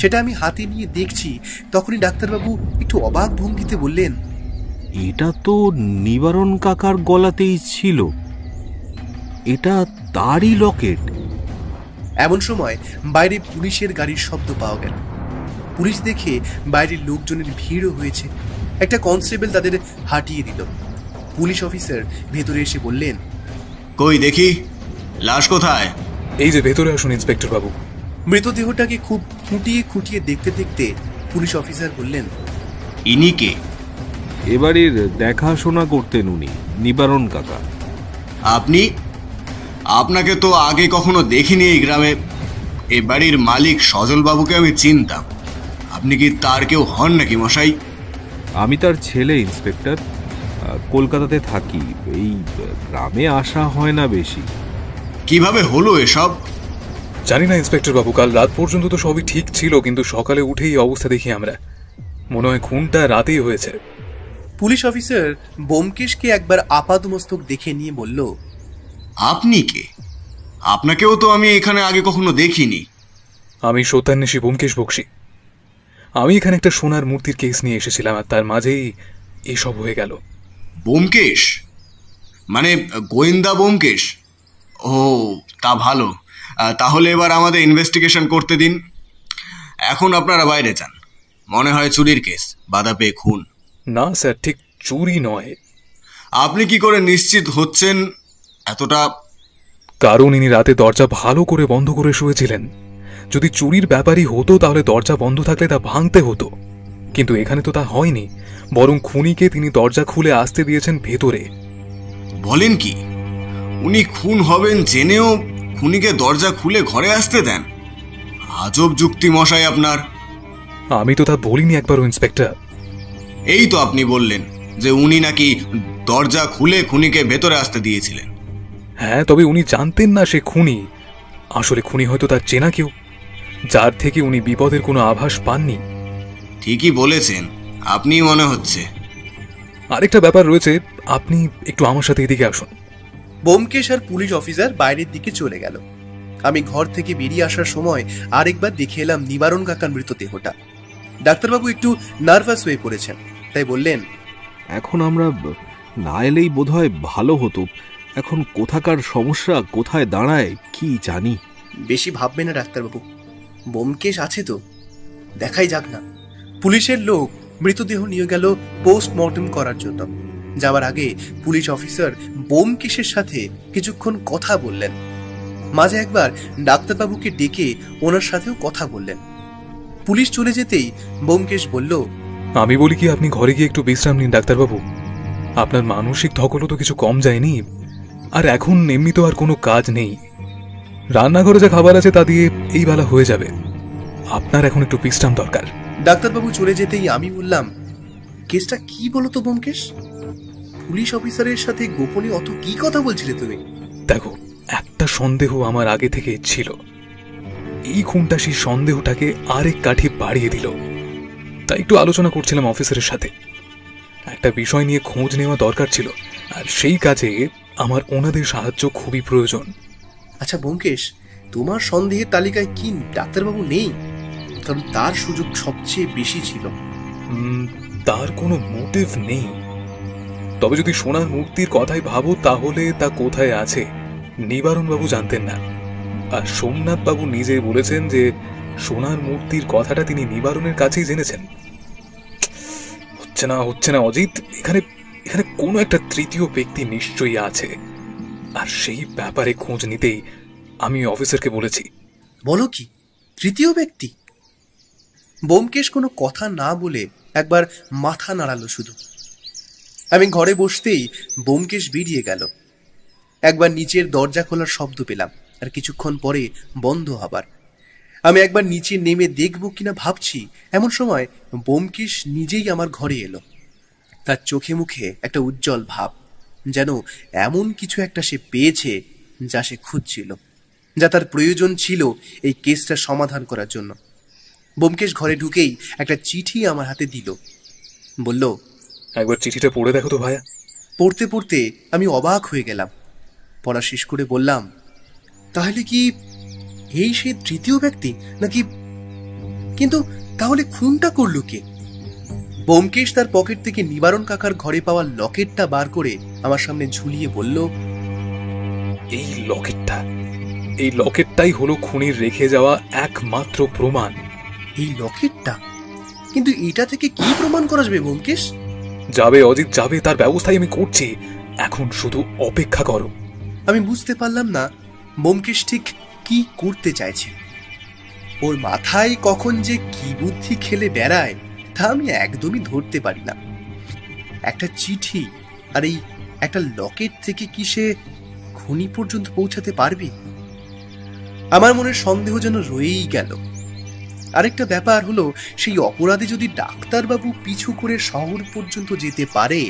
সেটা আমি হাতে নিয়ে দেখছি, তখনই ডাক্তারবাবু একটু অবাক ভঙ্গিতে বললেন, এটা তো নিবারণ কাকার গলাতেই ছিল, এটা তারই লকেট। এমন সময় বাইরে পুলিশের গাড়ির শব্দ পাওয়া গেল। পুলিশ দেখে বাইরের লোকজনের ভিড়ও হয়েছে। একটা কনস্টেবল তাদের হাঁটিয়ে দিল। পুলিশ অফিসার ভেতরে এসে বললেন, কই দেখি লাশ কোথায়? এই যে ভেতরে আসুন ইন্সপেক্টর বাবু। মৃতদেহটাকে খুব খুঁটিয়ে খুঁটিয়ে দেখতে দেখতে পুলিশ অফিসার বললেন, ইনি কে? এবারের দেখাশোনা করতেন উনি, নিবারণ কাকা। আপনি? আপনাকে তো আগে কখনো দেখিনি এই গ্রামে। এ বাড়ির মালিক সজল বাবুকে আমি চিনতাম। আপনি কি তার কেউ হন নাকি মশাই? আমি তার ছেলে ইন্সপেক্টর, কলকাতাতে থাকি। এই গ্রামে আসা হয় না বেশি। কিভাবে হলো এসব? জানি না ইন্সপেক্টর বাবু, কাল রাত পর্যন্ত তো সবই ঠিক ছিল, কিন্তু সকালে উঠেই অবস্থা দেখি আমরা। মনে হয় খুনটা রাতেই হয়েছে। পুলিশ অফিসার ব্যোমকেশকে একবার আপাদমস্তক দেখে নিয়ে বলল, আপনি কে? আপনাকেও তো আমি এখানে আগে কখনো দেখিনি। আমি সত্যান্বেষী ব্যোমকেশ বক্সী। আমি এখানে একটা সোনার মূর্তির কেস নিয়ে এসেছিলাম, আর তার মাঝেই এসব হয়ে গেল। ব্যোমকেশ? মানে গোয়েন্দা ব্যোমকেশ? ও, তা ভালো। তাহলে এবার আমাদের ইনভেস্টিগেশন করতে দিন। এখন আপনারা বাইরে যান। মনে হয় চুরির কেস, বাধা পেয়ে খুন। না স্যার, ঠিক চুরি নয়। আপনি কি করে নিশ্চিত হচ্ছেন এতটা? কারণ ইনি রাতে দরজা ভালো করে বন্ধ করে শুয়েছিলেন। যদি চুরির ব্যাপারই হতো তাহলে দরজা বন্ধ থাকলে তা ভাঙতে হতো, কিন্তু এখানে তো তা হয়নি। বরং খুনিকে তিনি দরজা খুলে আসতে দিয়েছেন ভেতরে। বলেন কি, উনি খুন হবেন জেনেও খুনিকে দরজা খুলে ঘরে আসতে দেন? আজব যুক্তি মশাই আপনার। আমি তো তা বলিনি একবারও ইন্সপেক্টর। এই তো আপনি বললেন যে উনি নাকি দরজা খুলে খুনিকে ভেতরে আসতে দিয়েছিলেন। হ্যাঁ, তবে উনি জানতেন না সে খুনি। আসলে খুনি হয়তো তার চেনা কেউ, যার থেকে উনি বিপদের কোনো আভাস পাননি। ঠিকই বলেছেন, আপনিই মনে হচ্ছে। আরেকটা ব্যাপার রয়েছে, আপনি একটু আমার সাথে এদিকে আসুন। ব্যোমকেশ আর পুলিশ অফিসার বাইরের দিকে চলে গেল। আমি ঘর থেকে বেরিয়ে আসার সময় আরেকবার দেখে এলাম নিবারণ কাকার মৃতদেহটা। ডাক্তারবাবু একটু নার্ভাস হয়ে পড়েছেন, তাই বললেন, এখন আমরা না এলেই বোধহয় ভালো হতো। এখন কোথাকার সমস্যা কোথায় দাঁড়ায় কি জানি। বেশি ভাববে না ডাক্তারবাবু, ব্যোমকেশ আছে তো, দেখাই যাক না। পুলিশের লোক মৃতদেহ নিয়ে গেল পোস্টমর্টম করার জন্য। যাওয়ার আগে পুলিশ অফিসার ব্যোমকেশের সাথে কিছুক্ষণ কথা বললেন। মাঝে একবার ডাক্তারবাবুকে ডেকে ওনার সাথেও কথা বললেন। পুলিশ চলে যেতেই ব্যোমকেশ বলল, আমি বলি কি, আপনি ঘরে গিয়ে একটু বিশ্রাম নিন ডাক্তারবাবু। আপনার মানসিক ধকলও তো কিছু কম যায়নি। আর এখন এমনি তো আর কোনো কাজ নেই। রান্নাঘরে যা খাবার আছে তা দিয়ে এই বেলা হয়ে যাবে। আপনার এখন একটু বিশ্রাম দরকার। ডাক্তারবাবু চলে যেতেই আমি বললাম, কেসটা কি বলো তো ব্যোমকেশ? পুলিশ অফিসারের সাথে গোপনে অত কি কথা বলছিলে তুমি? দেখো, একটা সন্দেহ আমার আগে থেকে ছিল। এই খুনটা সেই সন্দেহটাকে আরেক কাঠি বাড়িয়ে দিল। তাই একটু আলোচনা করছিলাম অফিসারের সাথে। একটা বিষয় নিয়ে খোঁজ নেওয়া দরকার ছিল, আর সেই কাজে আমার ওনাদের সাহায্য খুবই প্রয়োজন। আচ্ছা ব্যোমকেশ, তোমার সন্দেহের তালিকায় কি ডাক্তারবাবু নেই? কারণ তার সুযোগ সবচেয়ে বেশি ছিল। তার কোনো মোটিভ নেই। তবে যদি সোনার মূর্তির কথাই ভাবো তাহলে তা কোথায় আছে নিবারণবাবু জানতেন না। আর সোমনাথবাবু নিজে বলেছেন যে সোনার মূর্তির কথাটা তিনি নিবারণের কাছেই জেনেছেন। হচ্ছে না অজিত, এখানে এখানে কোনো একটা তৃতীয় ব্যক্তি নিশ্চয়ই আছে। আর সেই ব্যাপারে খোঁজ নিতেই আমি অফিসারকে বলেছি। বলো কি, তৃতীয় ব্যক্তি? ব্যোমকেশ কোনো কথা না বলে একবার মাথা নাড়ালো শুধু। আমি ঘরে বসতেই ব্যোমকেশ বেরিয়ে গেল। একবার নিচের দরজা খোলার শব্দ পেলাম, আর কিছুক্ষণ পরে বন্ধ হবার। আমি একবার নিচে নেমে দেখব কিনা ভাবছি, এমন সময় ব্যোমকেশ নিজেই আমার ঘরে এলো। তার চোখে মুখে একটা উজ্জ্বল ভাব, যেন এমন কিছু একটা সে পেয়েছে যা সে খুঁজছিল, যা তার প্রয়োজন ছিল এই কেসটা সমাধান করার জন্য। ব্যোমকেশ ঘরে ঢুকেই একটা চিঠি আমার হাতে দিল, বলল, একবার চিঠিটা পড়ে দেখো তো ভাইয়া। পড়তে পড়তে আমি অবাক হয়ে গেলাম। পড়া শেষ করে বললাম, তাহলে কি এই সে তৃতীয় ব্যক্তি নাকি? কিন্তু তাহলে খুনটা করলো কে? ব্যোমকেশ তার পকেট থেকে নিবারণ কাকার ঘরে পাওয়া লকেটটা বার করে আমার সামনে ঝুলিয়ে বলল, এই লকেটটাই হলো খুনির রেখে যাওয়া একমাত্র প্রমাণ। এই লকেটটা? কিন্তু এটা থেকে কি প্রমাণ করা যাবে ব্যোমকেশ? যাবে অজিত যাবে, তার ব্যবস্থাই আমি করছি। এখন শুধু অপেক্ষা করো। আমি বুঝতে পারলাম না ব্যোমকেশ ঠিক কি করতে চাইছে। ওর মাথায় কখন যে কি বুদ্ধি খেলে বেড়ায় তা আমি একদমই ধরতে পারি না। একটা চিঠি আর এই একটা লকেট থেকে কি সে খুনি পর্যন্ত পৌঁছাতে পারবে? আমার মনের সন্দেহ যেন রয়েই গেল। আরেকটা ব্যাপার হলো, সেই অপরাধী যদি ডাক্তারবাবু পিছু করে শহর পর্যন্ত যেতে পারে,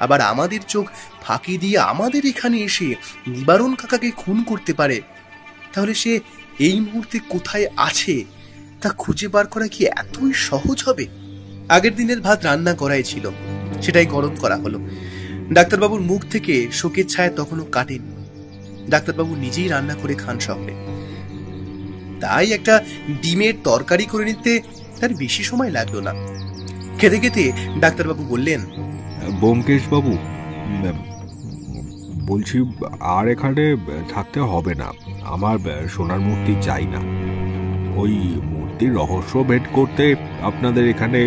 আবার আমাদের চোখ ফাঁকি দিয়ে আমাদের এখানে এসে নিবারণ কাকাকে খুন করতে পারে, তাহলে সে এই মুহূর্তে কোথায় আছে তা খুঁজে বার করা কি এতই সহজ হবে? আগের দিনের ভাত রান্না করাই ছিল, সেটাই গরম করা হলো। ডাক্তারবাবুর মুখ থেকে শোকের ছায়া তখনও কাটেনি। ডাক্তারবাবু নিজেই রান্না করে খান শহরে, তাই একটা ডিমের তরকারি করে নিতে তার বেশি সময় লাগলো না। খেতে খেতে ডাক্তারবাবু বললেন, ব্যোমকেশ বাবু, বলছি, আর এখানে থাকতে হবে না। আমার সোনার মূর্তি চাই না। ওই মূর্তির রহস্য ভেদ করতে আপনাদের এখানে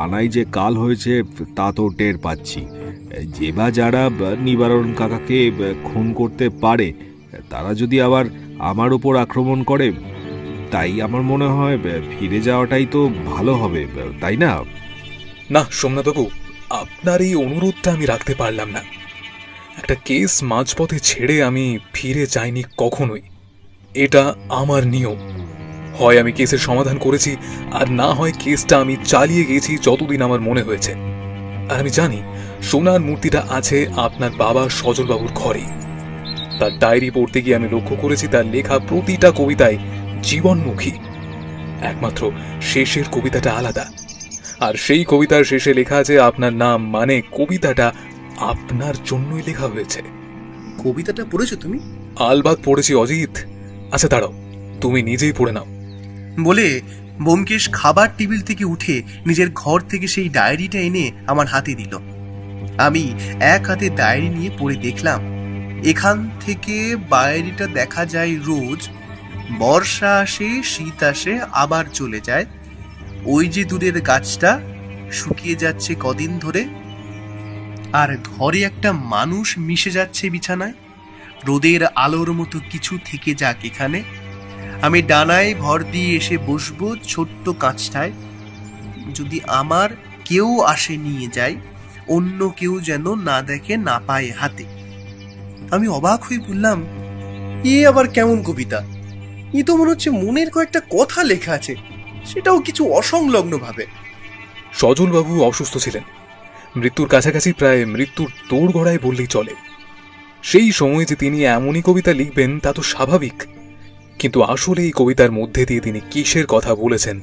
আনাই যে কাল হয়েছে তা তো টের পাচ্ছি। যে বা যারা নিবারণ কাকাকে খুন করতে পারে তারা যদি আবার আমার উপর আক্রমণ করে, তাই আমার মনে হয় ফিরে যাওয়াটাই তো ভালো হবে, তাই না? না সোমনাথবাবু, আপনার এই অনুরোধটা আমি রাখতে পারলাম না। একটা কেস মাঝপথে ছেড়ে আমি ফিরে যাইনি কখনোই। এটা আমার নিয়ম। হয় আমি কেসের সমাধান করেছি, আর না হয় কেসটা আমি চালিয়ে গেছি যতদিন আমার মনে হয়েছে। আর আমি জানি সোনার মূর্তিটা আছে আপনার বাবা সজলবাবুর ঘরে। তার ডায়েরি পড়তে গিয়ে আমি লক্ষ্য করেছি তার লেখা প্রতিটা কবিতায় জীবনমুখী। একমাত্র শেষের কবিতাটা আলাদা, আর সেই কবিতার শেষে লেখা আছে আপনার নাম, মানে কবিতাটা আপনার জন্যই লেখা হয়েছে। কবিতাটা পড়েছো তুমি? আলবাত পড়েছি অজিত। আচ্ছা দাঁড়াও, তুমি নিজেই পড়ে নাও। বলে ব্যোমকেশ খাবার টেবিল থেকে উঠে নিজের ঘর থেকে সেই ডায়েরিটা এনে আমার হাতে দিল। আমি এক হাতে ডায়েরি নিয়ে পড়ে দেখলাম, এখান থেকে বাইরেটা দেখা যায় রোজ। বর্ষা আসে, শীত আসে, আবার চলে যায়। ওই যে দূরের গাছটা শুকিয়ে যাচ্ছে কদিন ধরে, আর ঘরে একটা মানুষ মিশে যাচ্ছে বিছানায়। রোদের আলোর মতো কিছু থেকে যাক এখানে। আমি ডানায় ভর দিয়ে এসে বসবো ছোট্ট কাঁচটায়। যদি আমার কেউ আসে নিয়ে যায়, অন্য কেউ যেন না দেখে, না পায় হাতে। আমি অবাক হয়ে বললাম, এ আবার কেমন কবিতা? এ তো মনে হচ্ছে মনের কয়েকটা কথা লেখা আছে, সেটাও কিছু অসংলগ্ন ভাবে। সজলবাবু অসুস্থ ছিলেন, মৃত্যুর কাছাকাছি, প্রায় মৃত্যুর দোরগোড়ায় বললেই চলে। সেই সময় যে তিনি এমনই কবিতা লিখবেন তা তো স্বাভাবিক, কিন্তু আসলে এই কবিতার মধ্যে দিয়ে তিনি কিসের কথা বলেছেন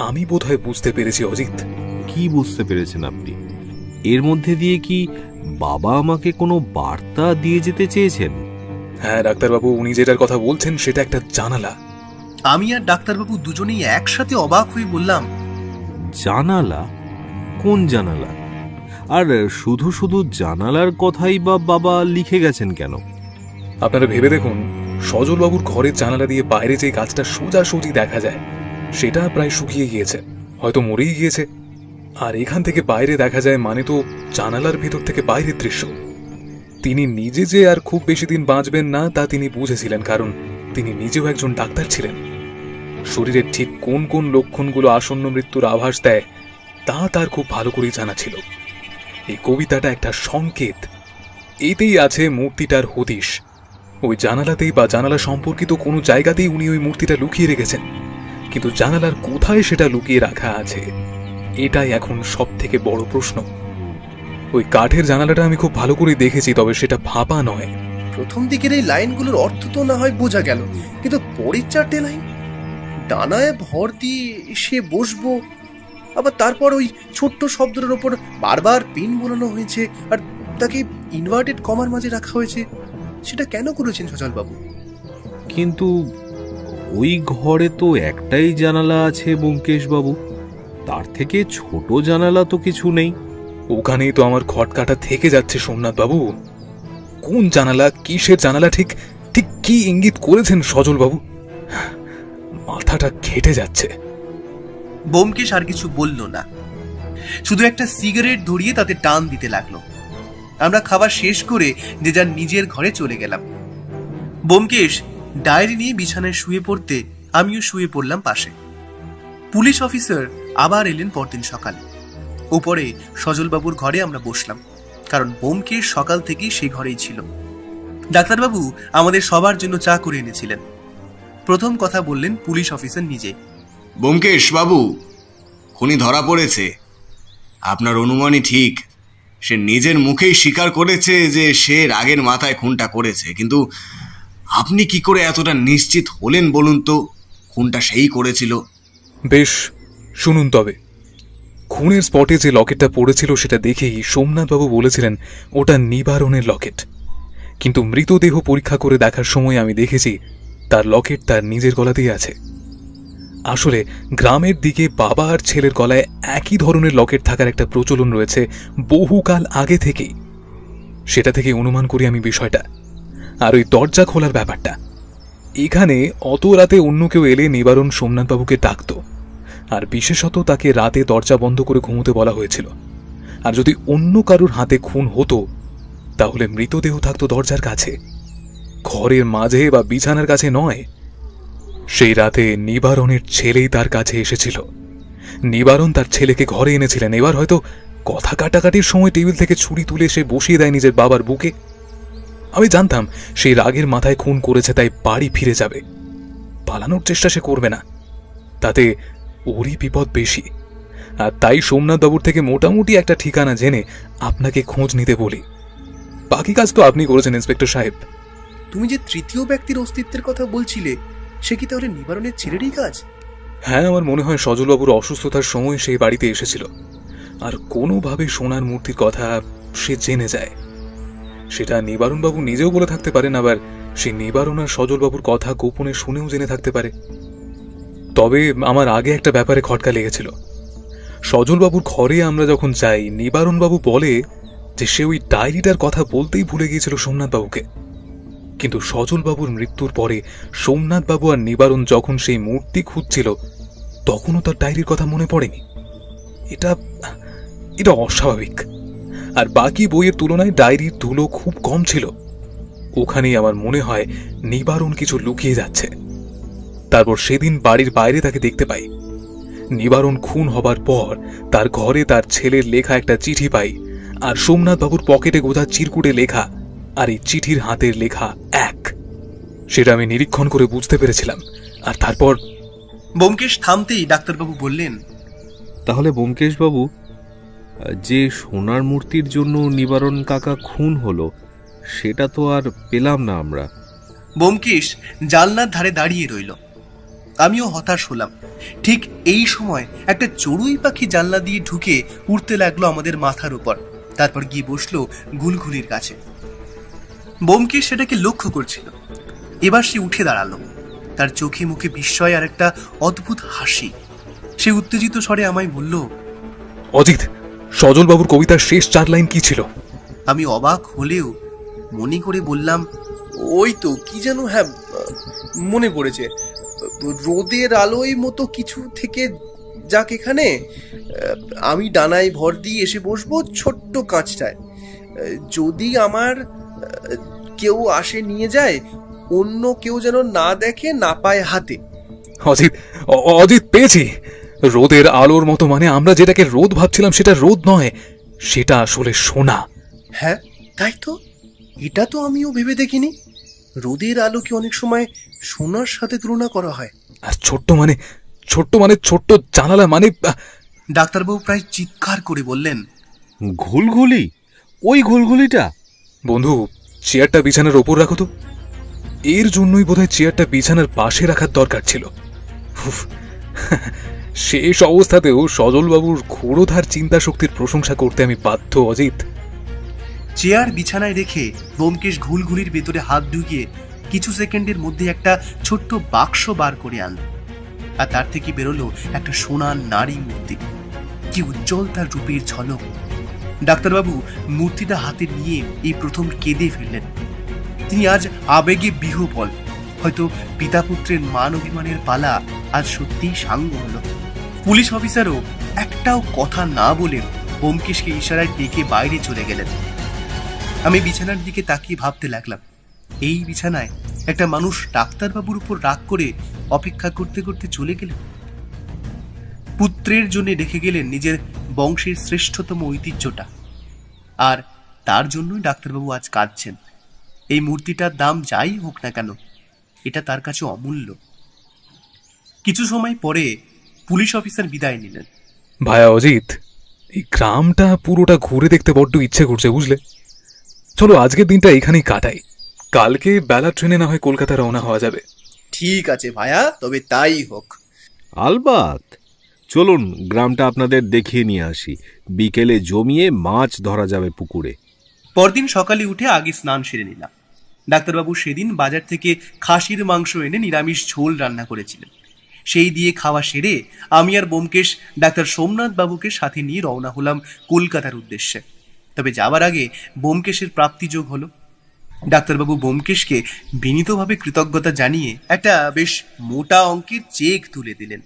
আমি বোধহয় বুঝতে পেরেছি অজিত। কি বুঝতে পেরেছেন আপনি? এর মধ্যে দিয়ে কি বাবা আমাকে কোনো বার্তা দিয়ে যেতে চেয়েছেন? হ্যাঁ ডাক্তারবাবু, উনি যেটার কথা বলছেন সেটা একটা জানালা। আমি আর ডাক্তারবাবু দুজনেই একসাথে অবাক হয়ে বললাম, জানালা? কোন জানালা? আর শুধু শুধু জানালার কথাই বা বাবা লিখে গেছেন কেন? আপনারা ভেবে দেখুন, সজলবাবুর ঘরের জানালা দিয়ে বাইরে যে গাছটা সোজাসুজি দেখা যায় সেটা প্রায় শুকিয়ে গিয়েছে, হয়তো মরেই গিয়েছে। আর এখান থেকে বাইরে দেখা যায় মানে তো জানালার ভেতর থেকে বাইরের দৃশ্য। তিনি নিজে যে আর খুব বেশি দিন বাঁচবেন না তা তিনি বুঝেছিলেন, কারণ তিনি নিজেও একজন ডাক্তার ছিলেন। শরীরের ঠিক কোন কোন লক্ষণগুলো আসন্ন মৃত্যুর আভাস দেয় তা তার খুব ভালো করেই জানা ছিল। এই কবিতাটা একটা সংকেত। এতেই আছে মূর্তিটার হদিশ। ওই জানালাতেই বা জানালা সম্পর্কিত কোনো জায়গাতেই উনি ওই মূর্তিটা লুকিয়ে রেখেছেন, কিন্তু জানালার কোথায় সেটা লুকিয়ে রাখা আছে এটাই এখন সব থেকে বড় প্রশ্ন। ওই কাঠের জানালাটা আমি খুব ভালো করে দেখেছি, তবে সেটা ভাপা নয়। প্রথম দিকের এই লাইনগুলোর অর্থ তো না হয় বোঝা গেল, কিন্তু পরের চারটে লাইন, ডানায় ভর দিয়ে এসে বসবো, আবার তারপর ওই ছোট্ট শব্দের ওপর বারবার পিন বোলানো হয়েছে, আর তাকে ইনভার্টেড কমার মাঝে রাখা হয়েছে, সেটা কেন করেছেন সজলবাবু? কিন্তু ওই ঘরে তো একটাই জানালা আছে ব্যোমকেশ বাবু, তার থেকে ছোট জানালা তো কিছু নেই। ওখানেই তো আমার খটকাটা থেকে যাচ্ছে সোমনাথ বাবু। কোন জানালা, কিসের জানালা, ঠিক ঠিক কি ইঙ্গিত করেছেন সজল বাবু? মাথাটা ঘেটে যাচ্ছে। ব্যোমকেশ আর কিছু বলল না, শুধু একটা সিগারেট ধরিয়ে তাতে টান দিতে লাগলো। আমরা খাবার শেষ করে যে যার নিজের ঘরে চলে গেলাম। ব্যোমকেশ ডায়েরি নিয়ে বিছানায় শুয়ে পড়তে আমিও শুয়ে পড়লাম পাশে। পুলিশ অফিসার আবার এলেন পরদিন সকালে। উপরে সজলবাবুর ঘরে আমরা বসলাম, কারণ ব্যোমকেশ সকাল থেকেই সে ঘরেই ছিল। ডাক্তারবাবু আমাদের সবার জন্য চা করে এনেছিলেন। প্রথম কথা বললেন পুলিশ অফিসার নিজে। ব্যোমকেশ বাবু, খুনি ধরা পড়েছে। আপনার অনুমানই ঠিক। সে নিজের মুখেই স্বীকার করেছে যে সে রাগের মাথায় খুনটা করেছে, কিন্তু আপনি কি করে এতটা নিশ্চিত হলেন বলুন তো খুনটা সেই করেছিল? বেশ, শুনুন তবে। খুনের স্পটে যে লকেটটা পড়েছিল সেটা দেখেই সোমনাথবাবু বলেছিলেন ওটা নিবারণের লকেট, কিন্তু মৃতদেহ পরীক্ষা করে দেখার সময় আমি দেখেছি তার লকেট তার নিজের গলাতেই আছে। আসলে গ্রামের দিকে বাবা আর ছেলের গলায় একই ধরনের লকেট থাকার একটা প্রচলন রয়েছে বহুকাল আগে থেকেই। সেটা থেকে অনুমান করি আমি বিষয়টা। আর ওই দরজা খোলার ব্যাপারটা, এখানে অত রাতে অন্য কেউ এলে নিবারণ সোমনাথবাবুকে ডাকত, আর বিশেষত তাকে রাতে দরজা বন্ধ করে ঘুমোতে বলা হয়েছিল। আর যদি অন্য কারুর হাতে খুন হতো তাহলে মৃতদেহ থাকতো দরজার কাছে, ঘরের মাঝে বা বিছানার কাছে নয়। সেই রাতে নিবারণের ছেলেই তার কাছে এসেছিল। নিবারণ তার ছেলেকে ঘরে এনেছিলেন। এবার হয়তো কথা কাটাকাটির সময় টেবিল থেকে ছুরি তুলে সে বসিয়ে দেয় নিজের বাবার বুকে। আমি জানতাম সেই রাগের মাথায় খুন করেছে, তাই বাড়ি ফিরে যাবে, পালানোর চেষ্টা সে করবে না, তাতে ওরই বিপদ বেশি। আর তাই সোমনাথবাবুর থেকে মোটামুটি একটা ঠিকানা জেনে আপনাকে খোঁজ নিতে বলি। বাকি কাজ তো আপনি করেছেন ইন্সপেক্টর সাহেব। তুমি যে তৃতীয় ব্যক্তির অস্তিত্বের কথা বলছিলে, সে কি তাহলে নিবারণের ছেলেরই কাজ? হ্যাঁ, আমার মনে হয় সজলবাবুর অসুস্থতার সময় সেই বাড়িতে এসেছিল, আর কোনোভাবে সোনার মূর্তির কথা সে জেনে যায়। সেটা নিবারণবাবু নিজেও বলে থাকতে পারেন, আবার সে নিবারণ আর সজলবাবুর কথা গোপনে শুনেও জেনে থাকতে পারে। তবে আমার আগে একটা ব্যাপারে খটকা লেগেছিল। সজলবাবুর ঘরে আমরা যখন যাই, নিবারণবাবু বলে যে সে ওই ডায়েরিটার কথা বলতেই ভুলে গিয়েছিল সোমনাথবাবুকে। কিন্তু সজলবাবুর মৃত্যুর পরে সোমনাথবাবু আর নিবারণ যখন সেই মূর্তি খুঁজছিল, তখনও তার ডায়েরির কথা মনে পড়েনি। এটা এটা অস্বাভাবিক। আর বাকি বইয়ের তুলনায় ডায়েরির ধুলো খুব কম ছিল। ওখানেই আমার মনে হয় নিবারণ কিছু লুকিয়ে যাচ্ছে। তারপর সেদিন বাড়ির বাইরে তাকে দেখতে পাই। নিবারণ খুন হবার পর তার ঘরে তার ছেলের লেখা একটা চিঠি পাই, আর সোমনাথবাবুর পকেটে গোঁথা চিরকুটে লেখা, আর এই চিঠির হাতের লেখা এক। সেটা আমি নিরীক্ষণ করে বুঝতে পেরেছিলাম। আর তারপর ব্যোমকেশ থামতেই ডাক্তারবাবু বললেন, তাহলে ব্যোমকেশবাবু, যে সোনার মূর্তির জন্য নিবারণ কাকা খুন হলো সেটা তো আর পেলাম না আমরা। ব্যোমকেশ জানলার ধারে দাঁড়িয়ে রইল। আমিও হতাশ হলাম। ঠিক এই সময় একটা চড়ুই পাখি জানলা দিয়ে ঢুকে উড়তে লাগলো আমাদের মাথার উপর, তারপর গিয়ে বসলো গুলগুলির কাছে। ব্যোমকেশ সেটাকে লক্ষ্য করছিল। এবার সে উঠে দাঁড়ালো, তার চোখে মুখে বিস্ময় আর একটা অদ্ভুত হাসি। সে উত্তেজিত স্বরে আমায় বলল, অজিত, সজলবাবুর কবিতার শেষ 4 লাইন কি ছিল? আমি অবাক হলেও মনে করে বললাম, ওই তো কি যেন, হ্যাঁ মনে পড়েছে, রোদের আলোয় মতো কিছু থেকে যাক এখানে, আমি ডানায় ভর দিয়ে এসে বসবো ছোট্ট কাঁচটায়, যদি আমার কেউ আসে নিয়ে যায়, অন্য কেউ যেন না দেখে না পায় হাতে। অজিত, অজিত, পেয়েছি। রোদের আলোর মতো মানে আমরা যেটাকে রোদ ভাবছিলাম সেটা রোদ নয়, সেটা আসলে সোনা। হ্যাঁ তাই তো, এটা তো আমিও ভেবে দেখিনি। রোদের আলোকে অনেক সময় সোনার সাথে তুলনা করা হয়। আর ছোট্ট মানে ছোট্ট জানালা মানে। ডাক্তারবাবু প্রায় চিৎকার করে বললেন, ঘুলঘুলি? ওই ঘুলঘুলিটা? বন্ধু, চেয়ারটা বিছানার ওপর রাখো তো। এর জন্যই বোধহয় চেয়ারটা বিছানার পাশে রাখার দরকার ছিল। উফ, শেষ অবস্থাতেও সজলবাবুর ক্ষুরোধার চিন্তা শক্তির প্রশংসা করতে আমি বাধ্য। অজিত, চেয়ার বিছানায় রেখে ব্যোমকেশ ঘুলঘুলির ভেতরে হাত ঢুকিয়ে কিছু সেকেন্ডের মধ্যে একটা ছোট্ট বাক্স বার করে আনল, আর তার থেকে বেরোলো একটা সোনার নারী মূর্তি। কি উজ্জ্বল তার রূপের ঝলক! ডাক্তারবাবু মূর্তিটা হাতে নিয়ে এই প্রথম কেঁদে ফেললেন। তিনি আজ আবেগে বিহ্বল। হয়তো পিতা পুত্রের মান অভিমানের পালা আজ সত্যিই সাঙ্গ হলো। পুলিশ অফিসারও একটাও কথা না বলে ব্যোমকেশকে ইশারায় ডেকে বাইরে চলে গেলেন। আমি বিছানার দিকে তাকিয়ে ভাবতে লাগলাম, এই বিছানায় একটা মানুষ ডাক্তারবাবুর উপর রাগ করে অপেক্ষা করতে করতে চলে গেলেন। পুত্রের জন্য রেখে গেলেন নিজের বংশের শ্রেষ্ঠতম ঐতিহ্যটা, আর তার জন্যই ডাক্তারবাবু আজ কাঁদছেন। এই মূর্তিটার দাম যাই হোক না কেন, এটা তার কাছে অমূল্য। কিছু সময় পরে পুলিশ অফিসার বিদায় নিলেন। ভায়া অজিত, এই গ্রামটা পুরোটা ঘুরে দেখতে বড্ড ইচ্ছে করছে, বুঝলে? চলো আজকের দিনটা এখানেই কাটাই, কালকে বেলা ট্রেনে না হয় কলকাতা রওনা হওয়া যাবে। ঠিক আছে ভায়া, তবে তাই হোক। আলবাত, চলুন গ্রামটা আপনাদের দেখিয়ে নিয়ে আসি। বিকেলে জমিয়ে মাছ ধরা যাবে পুকুরে। পরদিন সকালে উঠে আগে স্নান সেরে নিলাম। ডাক্তারবাবু সেদিন বাজার থেকে খাসির মাংস এনে নিরামিষ ঝোল রান্না করেছিলেন। সেই দিয়ে খাওয়া সেরে আমি আর ব্যোমকেশ ডাক্তার সোমনাথ বাবুকে সাথে নিয়ে রওনা হলাম কলকাতার উদ্দেশ্যে। তবে যাওয়ার আগে ব্যোমকেশের প্রাপ্তিযোগ হলো। ডাক্তারবাবু ব্যোমকেশকে বিনীতভাবে কৃতজ্ঞতা জানিয়ে একটা বেশ মোটা অঙ্কের চেক তুলে দিলেন।